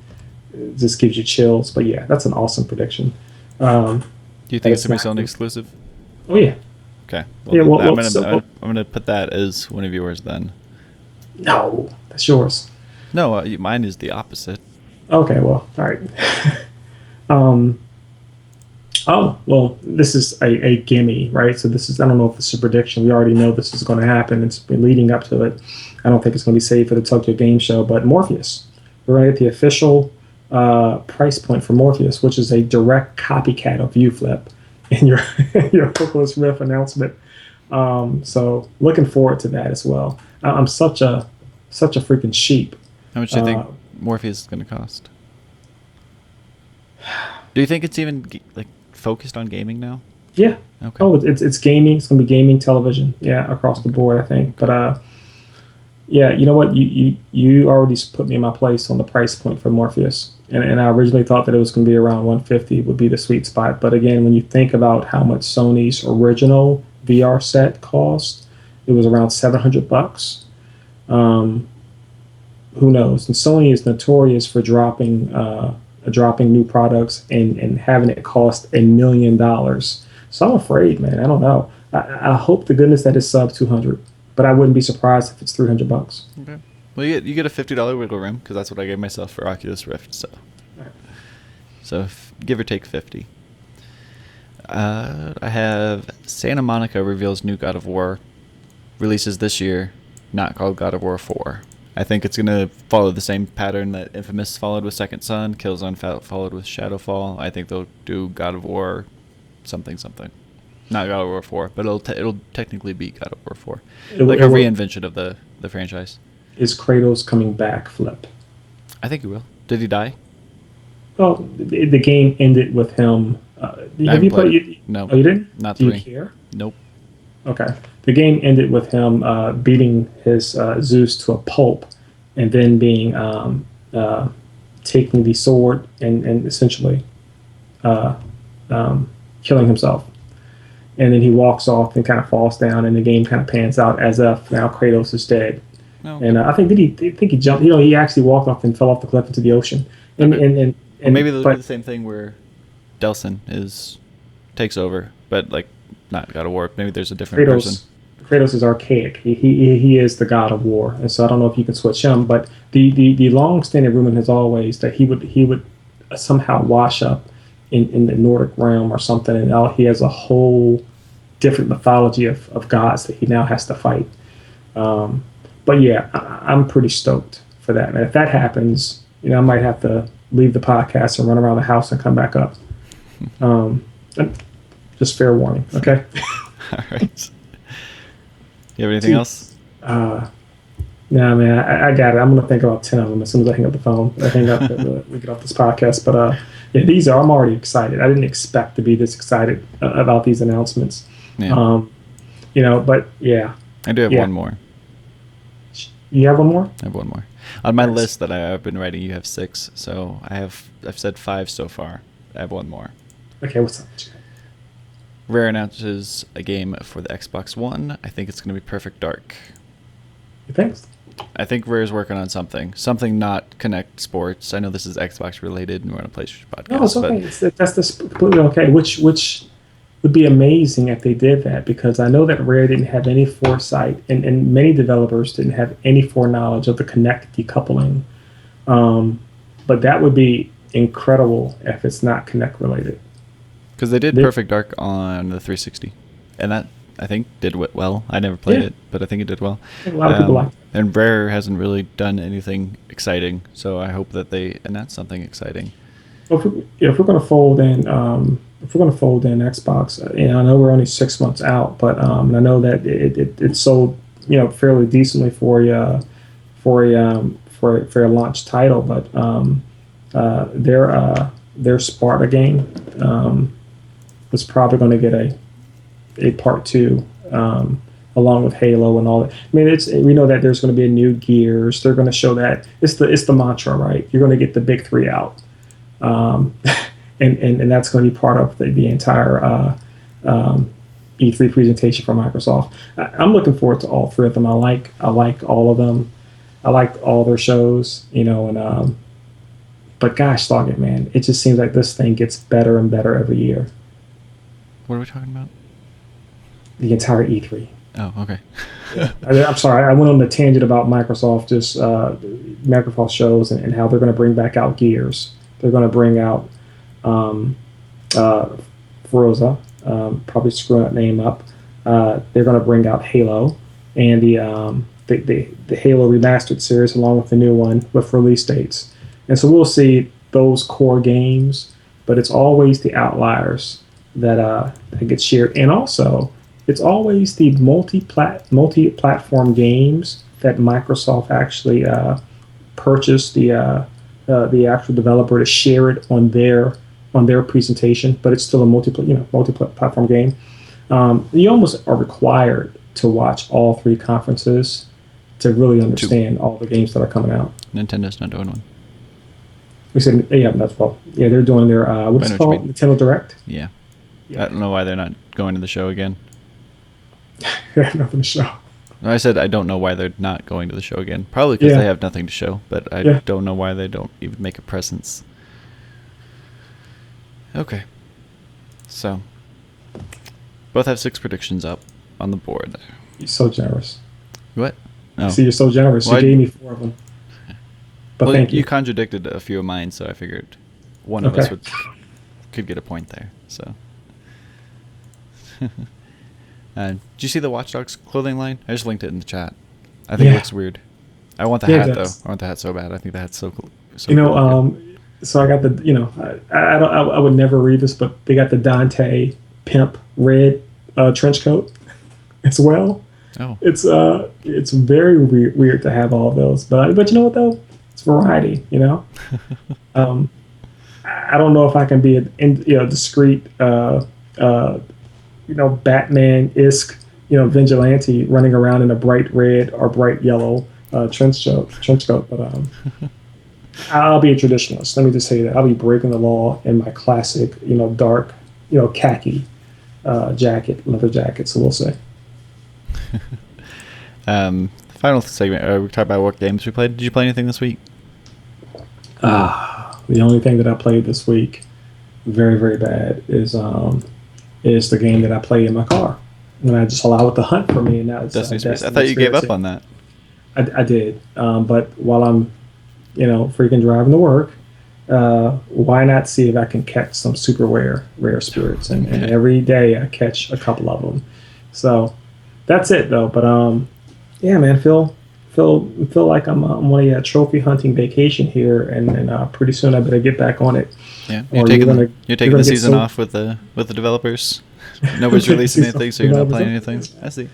Speaker 2: It just gives you chills. But yeah, that's an awesome prediction.
Speaker 1: Do you think it's going to be Sony exclusive?
Speaker 2: Oh, yeah.
Speaker 1: Okay.
Speaker 2: Well,
Speaker 1: I'm going to put that as one of yours then.
Speaker 2: No, that's yours.
Speaker 1: No, mine is the opposite.
Speaker 2: Okay, well, all right. Oh, well, this is a gimme, right? So this is, I don't know if this is a prediction. We already know this is going to happen. It's been leading up to it. I don't think it's going to be saved for the Tokyo Game Show, but Morpheus. We're right at the official price point for Morpheus, which is a direct copycat of UFlip in your Oculus Rift announcement. So looking forward to that as well. I'm such a freaking sheep.
Speaker 1: How much do you think Morpheus is going to cost? Do you think it's even focused on gaming now?
Speaker 2: Yeah.
Speaker 1: Okay.
Speaker 2: Oh, it's gaming. It's going to be gaming television. Yeah, across the board, I think. But yeah, you know what? You already put me in my place on the price point for Morpheus, and I originally thought that it was going to be around 150 would be the sweet spot. But again, when you think about how much Sony's original VR set cost, it was around $700. Who knows? And Sony is notorious for dropping new products and having it cost $1 million. So I'm afraid, man. I don't know. I hope to goodness that it's sub 200, but I wouldn't be surprised if it's $300.
Speaker 1: Okay. Well, you get a $50 wiggle room because that's what I gave myself for Oculus Rift. So give or take 50. I have Santa Monica reveals new God of War, releases this year, not called God of War 4. I think it's going to follow the same pattern that Infamous followed with Second Son, Killzone followed with Shadowfall. I think they'll do God of War something. Not God of War 4, but it'll technically be God of War 4. A reinvention of the franchise.
Speaker 2: Is Kratos coming back, Flip?
Speaker 1: I think he will. Did he die?
Speaker 2: Well, the game ended with him. Have you played?
Speaker 1: No.
Speaker 2: Oh, you didn't?
Speaker 1: Not
Speaker 2: Do
Speaker 1: 3.
Speaker 2: you care?
Speaker 1: Nope.
Speaker 2: Okay. The game ended with him beating his Zeus to a pulp, and then being taking the sword and essentially killing himself. And then he walks off and kind of falls down, and the game kind of pans out as if now Kratos is dead.
Speaker 1: Oh.
Speaker 2: And I think he jumped. He actually walked off and fell off the cliff into the ocean. And
Speaker 1: maybe they'll do the same thing where Delsin takes over, but not God of War. Maybe there's a different person.
Speaker 2: Kratos is archaic. He is the god of war, and so I don't know if you can switch him. But the long-standing rumor is always that he would somehow wash up in the Nordic realm or something, and now he has a whole different mythology of gods that he now has to fight. But yeah, I'm pretty stoked for that. And if that happens, I might have to leave the podcast and run around the house and come back up. Just fair warning, okay?
Speaker 1: All right. You have anything else?
Speaker 2: Nah, man, I got it. I'm gonna think about 10 of them as soon as I hang up the phone. I hang up, we get off this podcast. But yeah, these are. I'm already excited. I didn't expect to be this excited about these announcements.
Speaker 1: Yeah.
Speaker 2: Um, but yeah,
Speaker 1: I do have
Speaker 2: yeah.
Speaker 1: one more.
Speaker 2: You have one more?
Speaker 1: I have one more. On my
Speaker 2: Nice.
Speaker 1: list that I've been writing, you have 6. So I've said 5 so far. I have one more.
Speaker 2: Okay, what's up?
Speaker 1: Rare announces a game for the Xbox One. I think it's going to be Perfect Dark.
Speaker 2: You think?
Speaker 1: I think Rare's working on something not Connect Sports. I know this is Xbox related, and we're on a PlayStation podcast.
Speaker 2: No, it's okay. That's completely okay. Which would be amazing if they did that, because I know that Rare didn't have any foresight, and many developers didn't have any foreknowledge of the Connect decoupling. But that would be incredible if it's not Connect related.
Speaker 1: Because they did Perfect Dark on the 360, and that I think did well. I never played it, but I think it did well.
Speaker 2: A lot of people like it.
Speaker 1: And Rare hasn't really done anything exciting, so I hope that they announce something exciting.
Speaker 2: Well, if we're going to fold in, Xbox, and I know we're only 6 months out, but I know that it sold fairly decently for a launch title, but their Sparta game was probably going to get a part 2. Along with Halo and all that. I mean, we know that there's going to be a new Gears. They're going to show that it's the mantra, right? You're going to get the big 3 out, and that's going to be part of the entire E3 presentation for Microsoft. I'm looking forward to all 3 of them. I like all of them. I like all their shows, and but gosh dog it, man, it just seems like this thing gets better and better every year.
Speaker 1: What are we talking about?
Speaker 2: The entire E3.
Speaker 1: Oh, okay.
Speaker 2: I'm sorry, I went on the tangent about Microsoft, just Microsoft shows and how they're going to bring back out Gears. They're going to bring out Forza, probably screwing that name up. They're going to bring out Halo and the Halo Remastered series along with the new one with release dates. And so we'll see those core games, but it's always the outliers that get shared. And also, it's always the multi-platform games that Microsoft actually purchased the actual developer to share it on their presentation, but it's still a multi-platform game. You almost are required to watch all 3 conferences to really understand all the games that are coming out.
Speaker 1: Nintendo's not doing one.
Speaker 2: We said, yeah, that's well, yeah, they're doing their what's it called, Nintendo Direct.
Speaker 1: Yeah. I don't know why they're not going to the show again.
Speaker 2: Nothing to show.
Speaker 1: I said I don't know why they're not going to the show again. Probably because they have nothing to show, but I don't know why they don't even make a presence. Okay. So, both have 6 predictions up on the board.
Speaker 2: You're so generous.
Speaker 1: What? Oh.
Speaker 2: See, you're so generous. You gave me 4 of them. But
Speaker 1: well,
Speaker 2: thank you.
Speaker 1: You contradicted a few of mine, so I figured one of us could get a point there. So. Did you see the Watch Dogs clothing line? I just linked it in the chat. I think it looks weird. I want the hat though. I want the hat so bad. I think the hat's so cool. So
Speaker 2: so I got the I would never read this, but they got the Dante Pimp red trench coat as well.
Speaker 1: Oh,
Speaker 2: it's very weird to have all of those, but you know what though? It's variety. I don't know if I can be a discreet Batman-esque, vigilante running around in a bright red or bright yellow trench coat. But I'll be a traditionalist. Let me just say that I'll be breaking the law in my classic, dark, khaki leather jacket. So we'll see.
Speaker 1: Final segment. We talked about what games we played. Did you play anything this week?
Speaker 2: The only thing that I played this week, very very bad, is the game that I play in my car, and I just allow it to hunt for me. And now it's
Speaker 1: Destiny. I thought you gave up on that.
Speaker 2: I did, but while I'm, freaking driving to work, why not see if I can catch some super rare spirits? And every day I catch a couple of them. So that's it though. But yeah, man, feel like I'm on a trophy hunting vacation here, and pretty soon I better get back on it.
Speaker 1: Yeah, you're taking the season off with the developers. Nobody's releasing anything, so you're not playing anything. I see.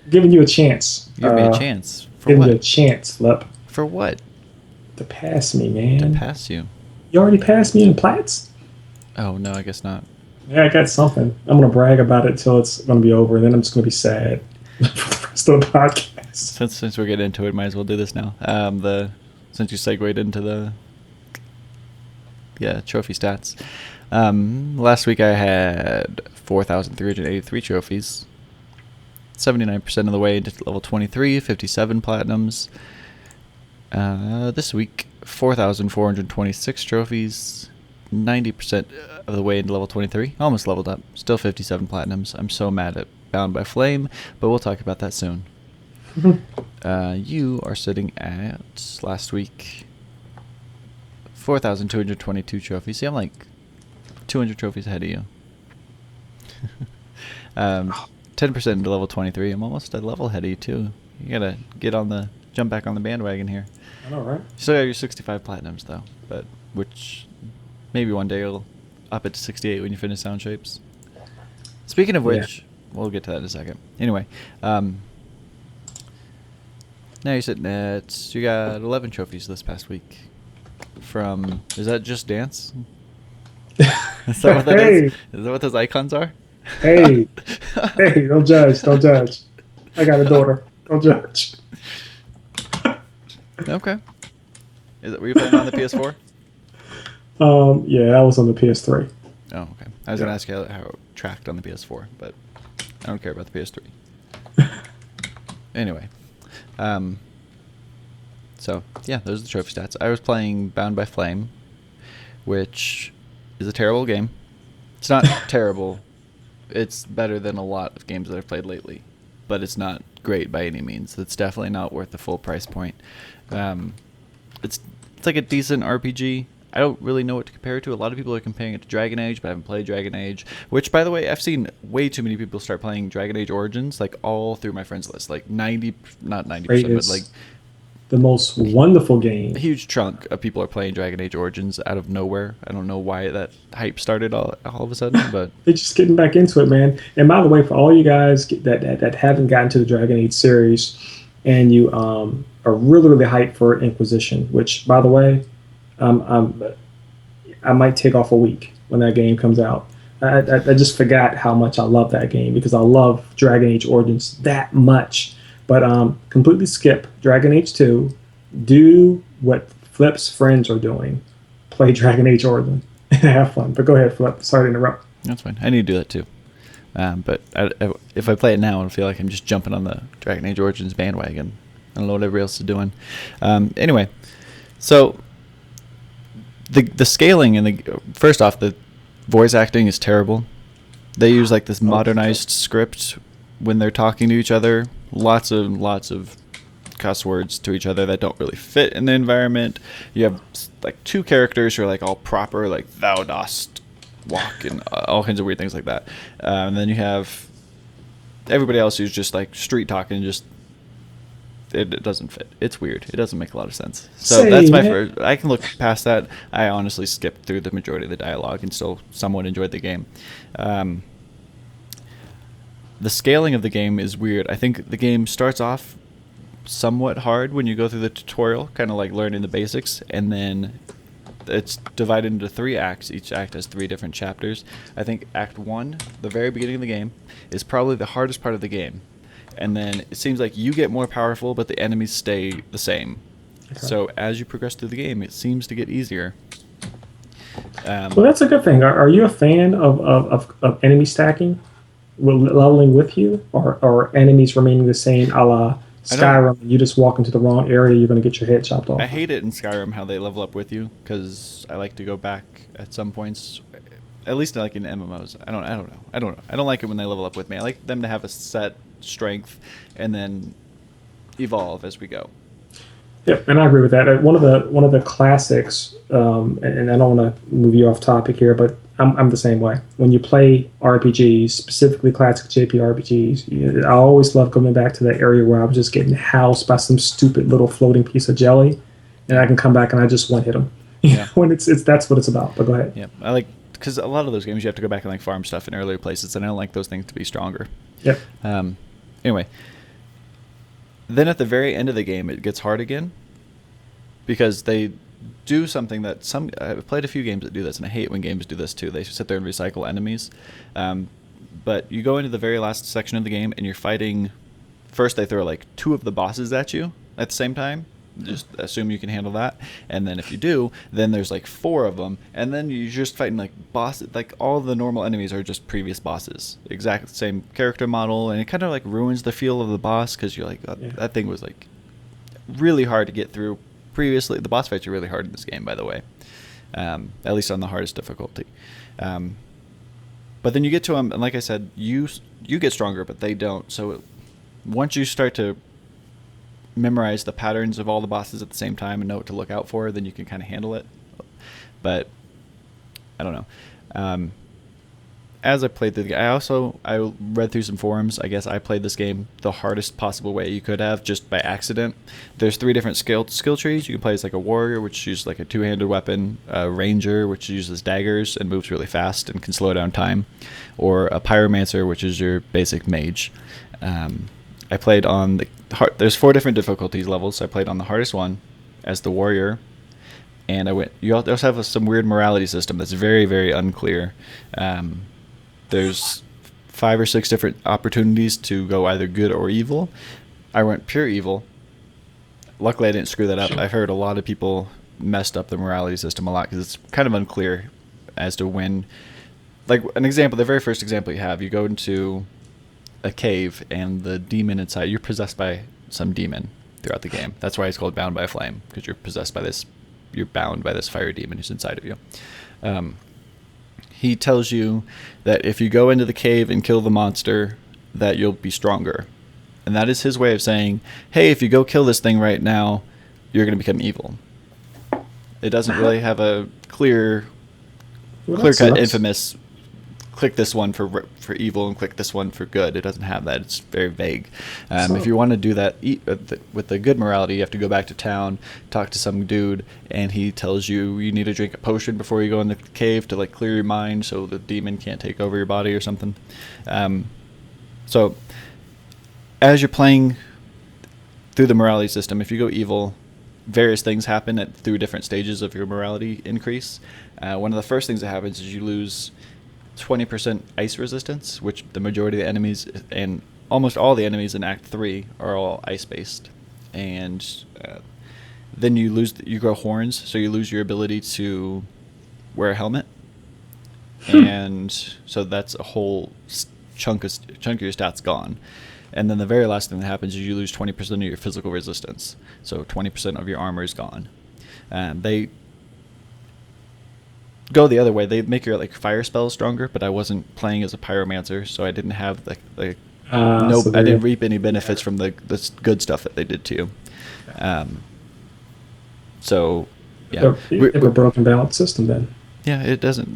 Speaker 2: Giving you a chance.
Speaker 1: Give me a chance For
Speaker 2: Giving
Speaker 1: what?
Speaker 2: you a chance, Flip,
Speaker 1: For what?
Speaker 2: to pass me,
Speaker 1: To
Speaker 2: man.
Speaker 1: pass you?
Speaker 2: You already passed me in Plats?
Speaker 1: Oh no, I guess not.
Speaker 2: Yeah, I got something. I'm gonna brag about it till it's gonna be over, and then I'm just gonna be sad for the rest of the podcast.
Speaker 1: Since we're getting into it, might as well do this now. Since you segued into the trophy stats. Last week I had 4,383 trophies. 79% of the way into level 23, 57 platinums. This week, 4,426 trophies, 90% of the way into level 23. Almost leveled up. Still 57 platinums. I'm so mad at Bound by Flame, but we'll talk about that soon. You are sitting at, last week, 4,222 trophies. See, I'm like 200 trophies ahead of you. 10% into level 23. I'm almost a level ahead of you, too. You gotta jump back on the bandwagon here.
Speaker 2: I know, right?
Speaker 1: You still got your 65 platinums, though, but which maybe one day you'll up it to 68 when you finish Sound Shapes. Speaking of which, we'll get to that in a second. Anyway, now you're sitting at, you got 11 trophies this past week. Is that just dance? Is that what that is? Is that what those icons are?
Speaker 2: Hey, don't judge. I got a daughter. Don't judge.
Speaker 1: Okay. Were you playing on the PS4?
Speaker 2: Yeah, I was on the PS3.
Speaker 1: Oh, okay. I was going to ask you how it tracked on the PS4, but I don't care about the PS3. Anyway. So, yeah, those are the trophy stats. I was playing Bound by Flame, which is a terrible game. It's not terrible. It's better than a lot of games that I've played lately, but it's not great by any means. It's definitely not worth the full price point. It's like a decent RPG. I don't really know what to compare it to. A lot of people are comparing it to Dragon Age, but I haven't played Dragon Age, which, by the way, I've seen way too many people start playing Dragon Age Origins, like all through my friends list. Like not 90%, but like
Speaker 2: the most wonderful game.
Speaker 1: a huge chunk of people are playing Dragon Age Origins out of nowhere. I don't know why that hype started all of a sudden, but
Speaker 2: they're just getting back into it, man. And by the way, for all you guys that haven't gotten to the Dragon Age series, and you are really hyped for Inquisition, which, by the way, I might take off a week when that game comes out. I just forgot how much I love that game because I love Dragon Age Origins that much. But completely skip Dragon Age 2. Do what Flip's friends are doing. Play Dragon Age Origin and have fun. But go ahead, Flip. Sorry to interrupt.
Speaker 1: that's fine. I need to do that too. But if I play it now, I feel like I'm just jumping on the Dragon Age Origins bandwagon. I don't know what everybody else is doing. Anyway, so the scaling and first off, the voice acting is terrible. They use like this modernized script when they're talking to each other. Lots of cuss words to each other that don't really fit in the environment. You have like two characters who are like all proper, like thou dost walk and all kinds of weird things like that. And then you have everybody else who's just like street talking. Just it doesn't fit. It's weird. It doesn't make a lot of sense. So that's my first. I can look past that. I honestly skipped through the majority of the dialogue and still somewhat enjoyed the game. The scaling of the game is weird. I think the game starts off somewhat hard when you go through the tutorial, kind of like learning the basics, and then it's divided into 3 acts. Each act has 3 different chapters. I think Act 1, the very beginning of the game, is probably the hardest part of the game. And then it seems like you get more powerful, but the enemies stay the same. Okay. So as you progress through the game, it seems to get easier.
Speaker 2: Well, that's a good thing. Are you a fan of enemy stacking? Leveling with you, or enemies remaining the same, a la Skyrim? You just walk into the wrong area, you're going to get your head chopped off.
Speaker 1: I hate it in Skyrim how they level up with you, because I like to go back at some points, at least like in MMOs. I don't know. I don't like it when they level up with me. I like them to have a set strength and then evolve as we go.
Speaker 2: Yeah, and I agree with that. One of the classics, and I don't want to move you off topic here, but I'm the same way. When you play RPGs, specifically classic JRPGs, I always love coming back to that area where I was just getting housed by some stupid little floating piece of jelly, and I can come back and I just one hit them. Yeah. When it's that's what it's about. But go ahead.
Speaker 1: Yeah, I like, because a lot of those games you have to go back and like farm stuff in earlier places, and I don't like those things to be stronger.
Speaker 2: Yep.
Speaker 1: Anyway, Then at the very end of the game, it gets hard again because they do something that I've played a few games that do this, and I hate when games do this too. They sit there and recycle enemies. But you go into the very last section of the game, and you're fighting. First, they throw like 2 of the bosses at you at the same time. Just assume you can handle that, and then if you do, then there's like 4 of them, and then you're just fighting like bosses. Like all the normal enemies are just previous bosses, exactly the same character model, and it kind of like ruins the feel of the boss because you're like, that thing was like really hard to get through previously. The boss fights are really hard in this game, by the way, at least on the hardest difficulty. But then you get to them, and like I said, you get stronger, but they don't. So once you start to memorize the patterns of all the bosses at the same time and know what to look out for, then you can kind of handle it. But I don't know. As I played through the game, I read through some forums. I guess I played this game the hardest possible way you could have, just by accident. There's 3 different skill trees. You can play as like a warrior, which uses like a 2-handed weapon, a ranger, which uses daggers and moves really fast and can slow down time, or a pyromancer, which is your basic mage. I played on the there's 4 different difficulties levels. So I played on the hardest one as the warrior, and you also have some weird morality system that's very, very unclear. There's 5 or 6 different opportunities to go either good or evil. I went pure evil. Luckily, I didn't screw that up. I've heard a lot of people messed up the morality system a lot because it's kind of unclear as to when. Like an example, the very first example you go into a cave, and the demon inside, you're possessed by some demon throughout the game. That's why it's called Bound by a Flame, because you're bound by this fire demon who's inside of you. He tells you that if you go into the cave and kill the monster, that you'll be stronger. And that is his way of saying, hey, if you go kill this thing right now, you're going to become evil. It doesn't really have a clear-cut, infamous, click this one for evil and click this one for good. It doesn't have that. It's very vague. If you want to do that with the good morality, you have to go back to town, talk to some dude, and he tells you need to drink a potion before you go in the cave to like clear your mind so the demon can't take over your body or something. So as you're playing through the morality system, if you go evil, various things happen through different stages of your morality increase. One of the first things that happens is you lose 20% ice resistance, which the majority of the enemies and almost all the enemies in Act 3 are all ice-based. And then you grow horns, so you lose your ability to wear a helmet. And so that's a whole chunk of your stats gone. And then the very last thing that happens is you lose 20% of your physical resistance. So 20% of your armor is gone. They go the other way. They make your like fire spells stronger, but I wasn't playing as a pyromancer, so I didn't have I didn't reap any benefits from the good stuff that they did to you. So yeah,
Speaker 2: we have a broken balance system then.
Speaker 1: Yeah, it doesn't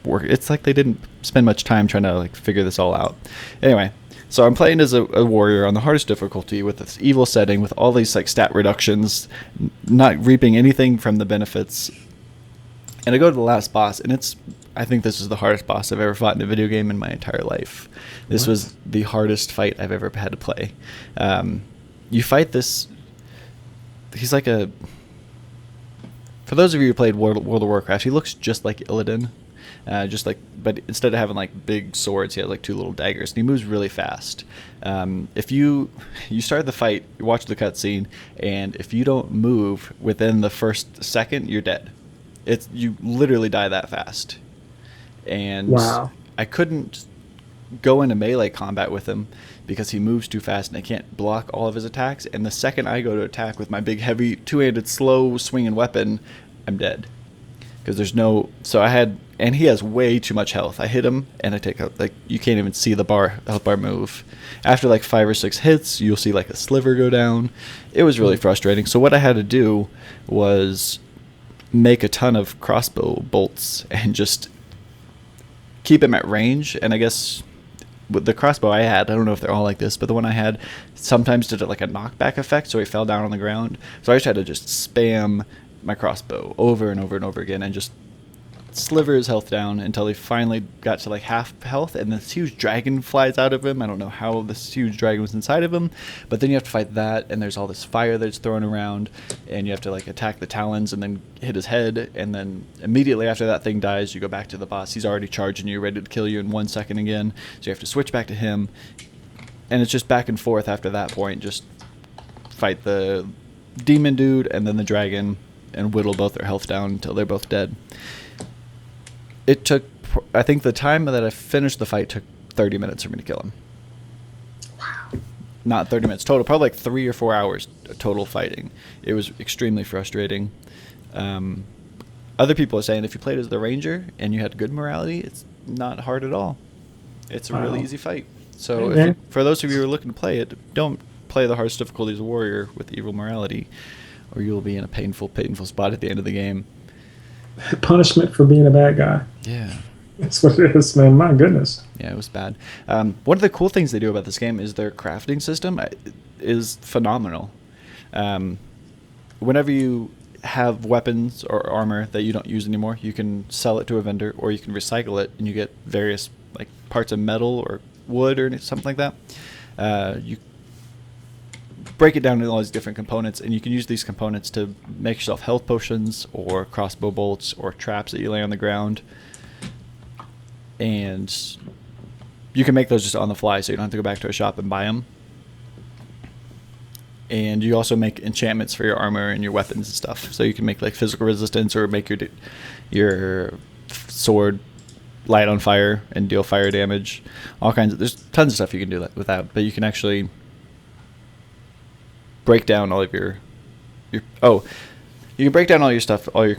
Speaker 1: work. It's like they didn't spend much time trying to like figure this all out. Anyway, so I'm playing as a warrior on the hardest difficulty with this evil setting with all these like stat reductions, not reaping anything from the benefits. And I go to the last boss, and I think this is the hardest boss I've ever fought in a video game in my entire life. This was the hardest fight I've ever had to play. You fight this. He's like for those of you who played World of Warcraft, he looks just like Illidan. But instead of having like big swords, he has like 2 little daggers, and he moves really fast. If you start the fight, you watch the cutscene, and if you don't move within the first second, you're dead. You literally die that fast. And
Speaker 2: wow.
Speaker 1: I couldn't go into melee combat with him because he moves too fast and I can't block all of his attacks. And the second I go to attack with my big heavy 2-handed slow swinging weapon, I'm dead. Because there's no... And he has way too much health. I hit him and I take out... Like, you can't even see the health bar move. After like 5 or 6 hits, you'll see like a sliver go down. It was really frustrating. So what I had to do was make a ton of crossbow bolts and just keep him at range. And I guess with the crossbow I don't know if they're all like this, but the one I had sometimes did like a knockback effect, so he fell down on the ground. So I just had to spam my crossbow over and over and over again and just sliver his health down until he finally got to like half health, and this huge dragon flies out of him. I don't know how this huge dragon was inside of him, but then you have to fight that, and there's all this fire that's thrown around, and you have to like attack the talons and then hit his head, and then immediately after that thing dies, you go back to the boss. He's already charging you, ready to kill you in 1 second again, so you have to switch back to him, and it's just back and forth after that point. Just fight the demon dude and then the dragon and whittle both their health down until they're both dead. It took, I think the time that I finished the fight took 30 minutes for me to kill him.
Speaker 2: Wow.
Speaker 1: Not 30 minutes total, probably like 3 or 4 hours total fighting. It was extremely frustrating. Other people are saying if you played as the ranger and you had good morality, it's not hard at all. It's a really easy fight. So if for those of you who are looking to play it, don't play the hardest difficulty as a warrior with evil morality, or you'll be in a painful spot at the end of the game.
Speaker 2: Punishment for being a bad guy.
Speaker 1: Yeah.
Speaker 2: That's what it is, man. My goodness.
Speaker 1: Yeah, it was bad. One of the cool things they do about this game is their crafting system is phenomenal. Whenever you have weapons or armor that you don't use anymore, you can sell it to a vendor, or you can recycle it, and you get various like parts of metal or wood or something like that. You break it down into all these different components, and you can use these components to make yourself health potions or crossbow bolts or traps that you lay on the ground. And you can make those just on the fly, so you don't have to go back to a shop and buy them. And you also make enchantments for your armor and your weapons and stuff. So you can make like physical resistance, or make your sword light on fire and deal fire damage. All kinds of, there's tons of stuff you can do with that, but you can actually break down all of you can break down all your stuff, all your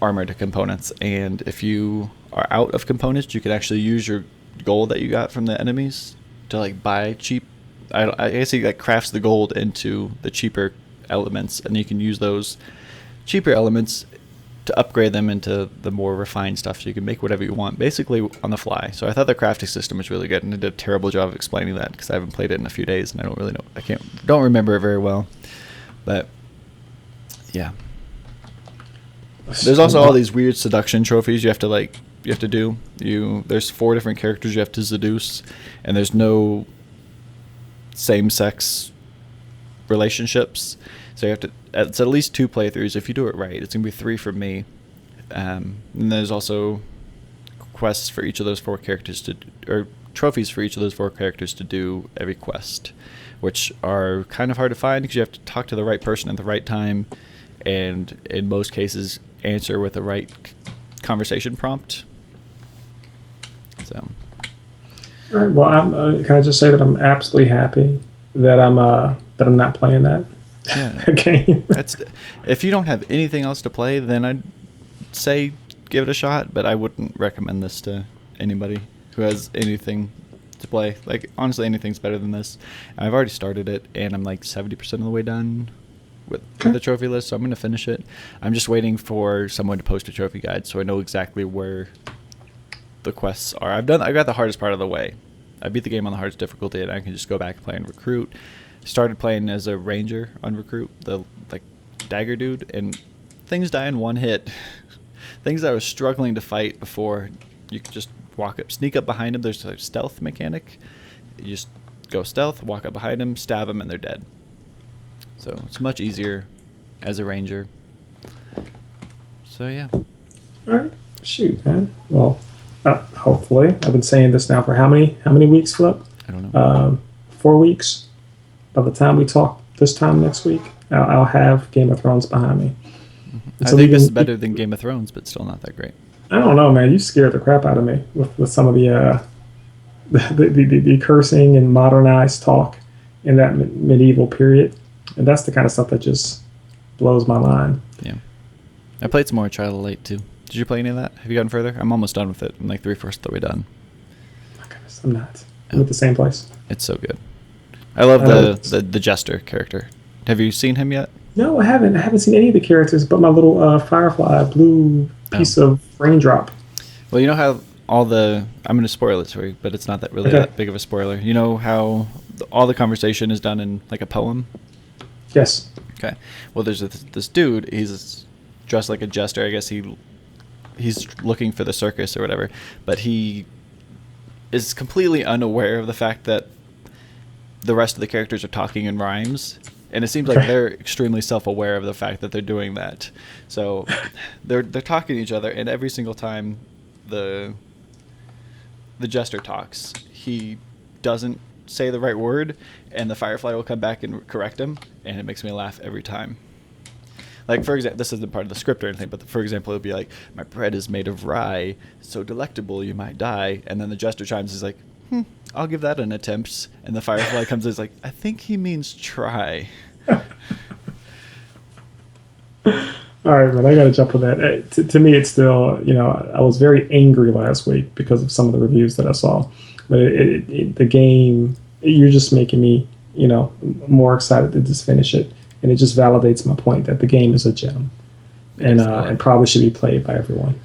Speaker 1: armor to components, and if you are out of components, you can actually use your gold that you got from the enemies to like buy cheap. I guess he like crafts the gold into the cheaper elements, and you can use those cheaper elements to upgrade them into the more refined stuff, so you can make whatever you want basically on the fly. So I thought the crafting system was really good, and it did a terrible job of explaining that because I haven't played it in a few days and I don't really know. Don't remember it very well. But yeah. There's also all these weird seduction trophies you have to do. There's 4 different characters you have to seduce, and there's no same-sex relationships. So you have to, it's at least 2 playthroughs. If you do it right, it's going to be 3 for me. And there's also quests for each of those 4 characters or trophies for each of those 4 characters to do every quest, which are kind of hard to find because you have to talk to the right person at the right time, and in most cases answer with the right conversation prompt. So.
Speaker 2: All right. Well, can I just say that I'm absolutely happy that I'm not playing that.
Speaker 1: Yeah.
Speaker 2: game.
Speaker 1: If you don't have anything else to play, then I'd say give it a shot, but I wouldn't recommend this to anybody who has anything to play. Like, honestly, anything's better than this. I've already started it, and I'm like 70% of the way done with the trophy list, so I'm going to finish it. I'm just waiting for someone to post a trophy guide so I know exactly where the quests are. I got the hardest part of the way. I beat the game on the hardest difficulty, and I can just go back and play and recruit. Started playing as a ranger on recruit, the like dagger dude, and things die in 1 hit. Things that I was struggling to fight before, you could just sneak up behind him. There's a stealth mechanic. You just go stealth, walk up behind him, stab him, and they're dead. So it's much easier as a ranger. So yeah.
Speaker 2: All right. Shoot, man. Well, hopefully, I've been saying this now for how many weeks, Flip?
Speaker 1: I don't know.
Speaker 2: 4 weeks. By the time we talk this time next week, I'll have Game of Thrones behind me.
Speaker 1: Mm-hmm. I think this is better than Game of Thrones, but still not that great.
Speaker 2: I don't know, man. You scared the crap out of me with some of the cursing and modernized talk in that medieval period, and that's the kind of stuff that just blows my mind.
Speaker 1: Yeah, I played some more Child of Light too. Did you play any of that? Have you gotten further? I'm almost done with it. I'm like 3/4 of the way done.
Speaker 2: My goodness, I'm not. I'm at the same place.
Speaker 1: It's so good. I love the jester character. Have you seen him yet?
Speaker 2: No, I haven't. I haven't seen any of the characters, but my little firefly blue piece of raindrop.
Speaker 1: Well, you know how I'm going to spoil it for you, but it's not that big of a spoiler. You know how all the conversation is done in like a poem?
Speaker 2: Yes.
Speaker 1: Okay. Well, there's this dude. He's dressed like a jester. I guess he he's looking for the circus or whatever, but he is completely unaware of the fact that the rest of the characters are talking in rhymes. And it seems like they're extremely self-aware of the fact that they're doing that. So they're talking to each other, and every single time the jester talks, he doesn't say the right word, and the Firefly will come back and correct him, and it makes me laugh every time. Like, for example, this isn't part of the script or anything, but for example, it would be like, my bread is made of rye, so delectable you might die. And then the jester chimes is like, I'll give that an attempt. And the Firefly comes in and is like, I think he means try.
Speaker 2: All right, man, I got to jump on that. To me, it's still, I was very angry last week because of some of the reviews that I saw. But the game, you're just making me, more excited to just finish it. And it just validates my point that the game is a gem. And probably should be played by everyone.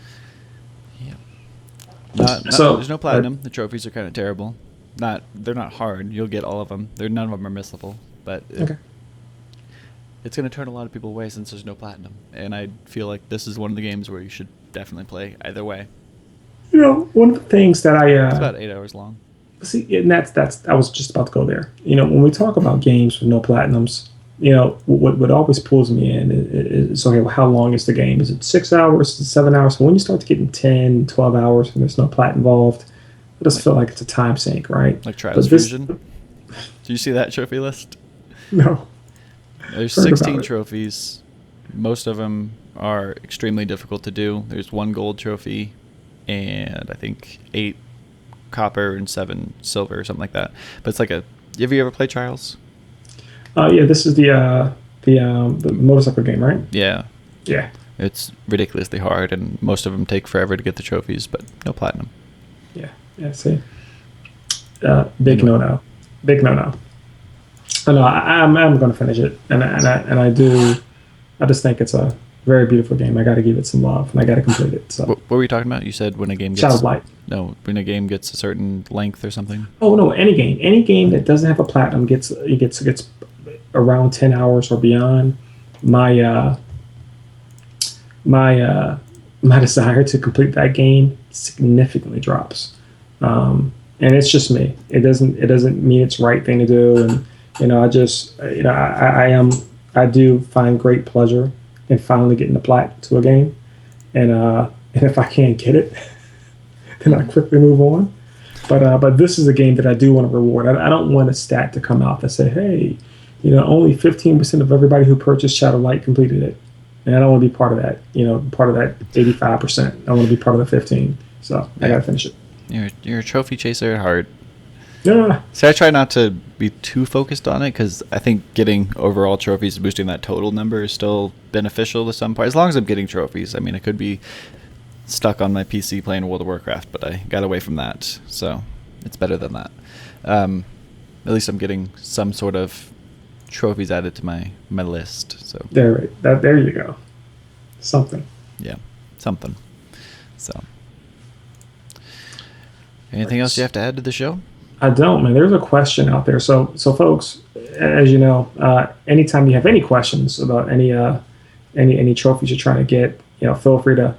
Speaker 1: There's no platinum. The trophies are kind of terrible. They're not hard. You'll get all of them. None of them are missable. But it's going to turn a lot of people away since there's no platinum. And I feel like this is one of the games where you should definitely play either way.
Speaker 2: One of the things that
Speaker 1: it's about 8 hours long.
Speaker 2: See, and that's I was just about to go there. When we talk about games with no platinums, what always pulls me in is okay, well, how long is the game? Is it 6 hours? Is it 7 hours? So when you start to get in 10, 12 hours and there's no plat involved, it doesn't feel like it's a time sink, right?
Speaker 1: Like Trials Fusion? Do you see that trophy list?
Speaker 2: No.
Speaker 1: There's 16 trophies. Most of them are extremely difficult to do. There's 1 gold trophy and I think 8 copper and 7 silver or something like that. But it's like have you ever played Trials?
Speaker 2: Yeah, this is the motorcycle game, right?
Speaker 1: Yeah.
Speaker 2: Yeah.
Speaker 1: It's ridiculously hard, and most of them take forever to get the trophies, but no platinum.
Speaker 2: Yeah. See. Big no-no. Big no-no. No, I'm going to finish it, and I do. I just think it's a very beautiful game. I got to give it some love, and I got to complete it. So.
Speaker 1: What were you talking about? You said when a game gets
Speaker 2: Shadow of Light.
Speaker 1: No, when a game gets a certain length or something.
Speaker 2: Oh no, any game that doesn't have a platinum gets around 10 hours or beyond. My desire to complete that game significantly drops, and it's just me. It doesn't mean it's the right thing to do, and I do find great pleasure in finally getting the plat to a game, and if I can't get it, then I quickly move on. But this is a game that I do want to reward. I don't want a stat to come out that say, hey, only 15% of everybody who purchased Shadow Light completed it. And I don't want to be part of that, part of that 85%. I want to be part of the 15. So I got to finish it.
Speaker 1: You're a trophy chaser at heart.
Speaker 2: Yeah.
Speaker 1: So I try not to be too focused on it because I think getting overall trophies and boosting that total number is still beneficial to some part. As long as I'm getting trophies. I mean, I could be stuck on my PC playing World of Warcraft, but I got away from that. So it's better than that. At least I'm getting some sort of trophies added to my list. So
Speaker 2: there you go. Something.
Speaker 1: Yeah, something. So anything else you have to add to the show?
Speaker 2: I don't, man. There's a question out there. So folks, as you know, anytime you have any questions about any trophies you're trying to get, feel free to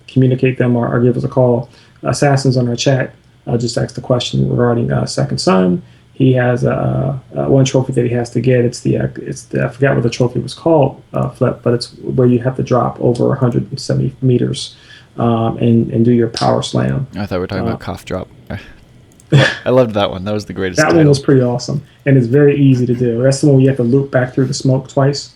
Speaker 2: communicate them or give us a call. Assassin's on our chat. Just ask the question regarding Second Son. He has one trophy that he has to get. It's the I forgot what the trophy was called, Flip, but it's where you have to drop over 170 meters and do your power slam.
Speaker 1: I thought we were talking about cough drop. I loved that one. That was the greatest.
Speaker 2: That one was pretty awesome, and it's very easy to do. That's the one where you have to loop back through the smoke twice.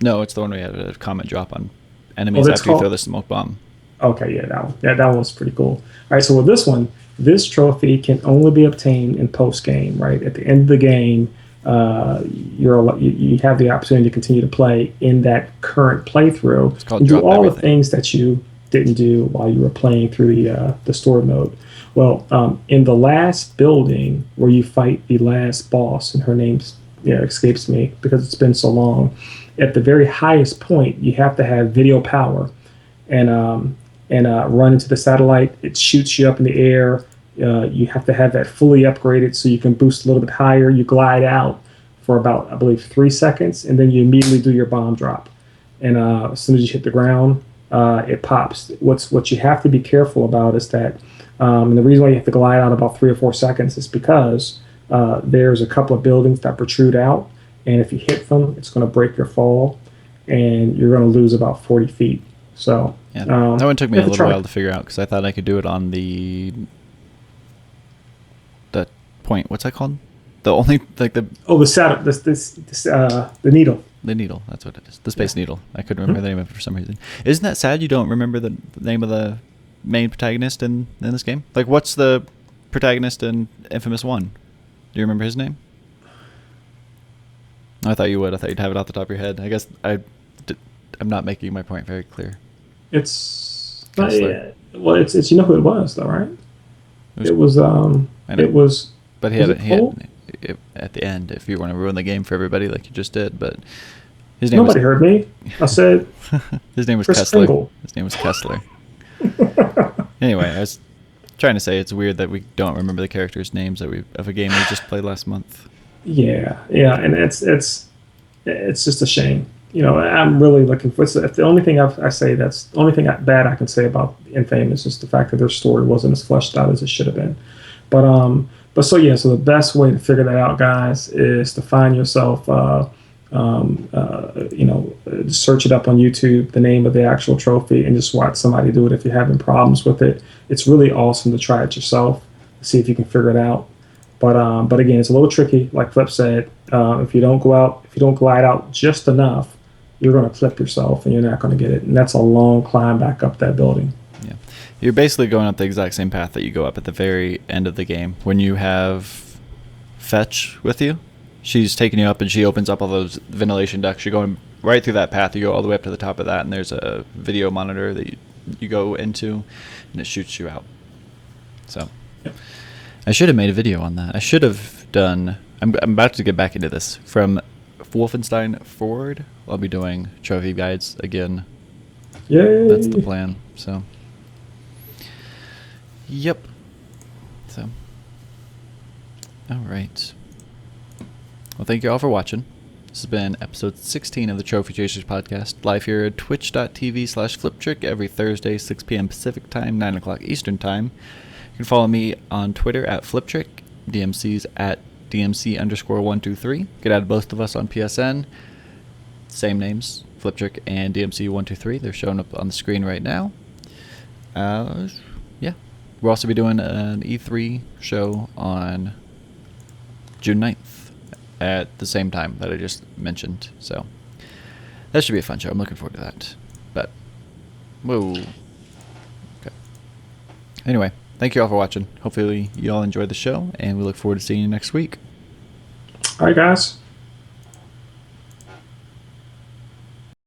Speaker 1: No, it's the one where you have a comet drop on enemies after you throw the smoke bomb.
Speaker 2: Okay, yeah, that one. Yeah, that one was pretty cool. All right, so with this one, this trophy can only be obtained in post game. Right at the end of the game, you have the opportunity to continue to play in that current playthrough.
Speaker 1: It's called
Speaker 2: and do all
Speaker 1: everything.
Speaker 2: the things that you didn't do while you were playing through the story mode. Well, in the last building where you fight the last boss, and her name escapes me because it's been so long. At the very highest point, you have to have video power, and run into the satellite. It shoots you up in the air. You have to have that fully upgraded so you can boost a little bit higher. You glide out for about, I believe, 3 seconds, and then you immediately do your bomb drop. And as soon as you hit the ground, it pops. What you have to be careful about is that, and the reason why you have to glide out about 3 or 4 seconds is because there's a couple of buildings that protrude out, and if you hit them, it's going to break your fall, and you're going to lose about 40 feet. So
Speaker 1: yeah, that one took me a little while
Speaker 2: to
Speaker 1: to figure out because I thought I could do it on the point. What's that called? The only like the
Speaker 2: the saddle, the needle.
Speaker 1: the needle. That's what it is. The space needle. I couldn't remember the name of it for some reason. Isn't that sad? You don't remember the name of the main protagonist in this game? Like, what's the protagonist in Infamous 1? Do you remember his name? I thought you would. I thought you'd have it off the top of your head. I guess I'm not making my point very clear.
Speaker 2: It's
Speaker 1: Kessler.
Speaker 2: well, it's you know who it was though, right? It was
Speaker 1: But he had it at the end. If you want to ruin the game for everybody, like you just did, but his name.
Speaker 2: Nobody heard me. I said
Speaker 1: his name was
Speaker 2: Chris
Speaker 1: Kessler.
Speaker 2: Kringle.
Speaker 1: His name was Kessler. Anyway, I was trying to say it's weird that we don't remember the characters' names of a game we just played last month.
Speaker 2: Yeah, and it's just a shame. You know, I'm really looking for. The only thing I say that's the only thing bad I can say about Infamous is the fact that their story wasn't as fleshed out as it should have been. But so the best way to figure that out, guys, is to find yourself, search it up on YouTube, the name of the actual trophy, and just watch somebody do it if you're having problems with it. It's really awesome to try it yourself, see if you can figure it out. But again, it's a little tricky. Like Flip said, if you don't glide out just enough, you're going to clip yourself and you're not going to get it. And that's a long climb back up that building.
Speaker 1: Yeah. You're basically going up the exact same path that you go up at the very end of the game. When you have Fetch with you, she's taking you up and she opens up all those ventilation ducts. You're going right through that path. You go all the way up to the top of that, and there's a video monitor that you go into, and it shoots you out. So I should have made a video on that. I should have done... I'm about to get back into this. From Wolfenstein forward, I'll be doing trophy guides again.
Speaker 2: Yay!
Speaker 1: That's the plan. So, yep. So, all right. Well, thank you all for watching. This has been episode 16 of the Trophy Chasers podcast, live here at twitch.tv/Fliptriq every Thursday, 6 p.m. Pacific time, 9 o'clock Eastern time. You can follow me on Twitter at Fliptriq, DMC's at DMC_123. Get add both of us on PSN. Same names, Fliptriq and DMC123. They're showing up on the screen right now. Yeah. We'll also be doing an E3 show on June 9th at the same time that I just mentioned. So that should be a fun show. I'm looking forward to that. But, whoa. Okay. Anyway, thank you all for watching. Hopefully you all enjoyed the show, and we look forward to seeing you next week.
Speaker 2: All right, guys.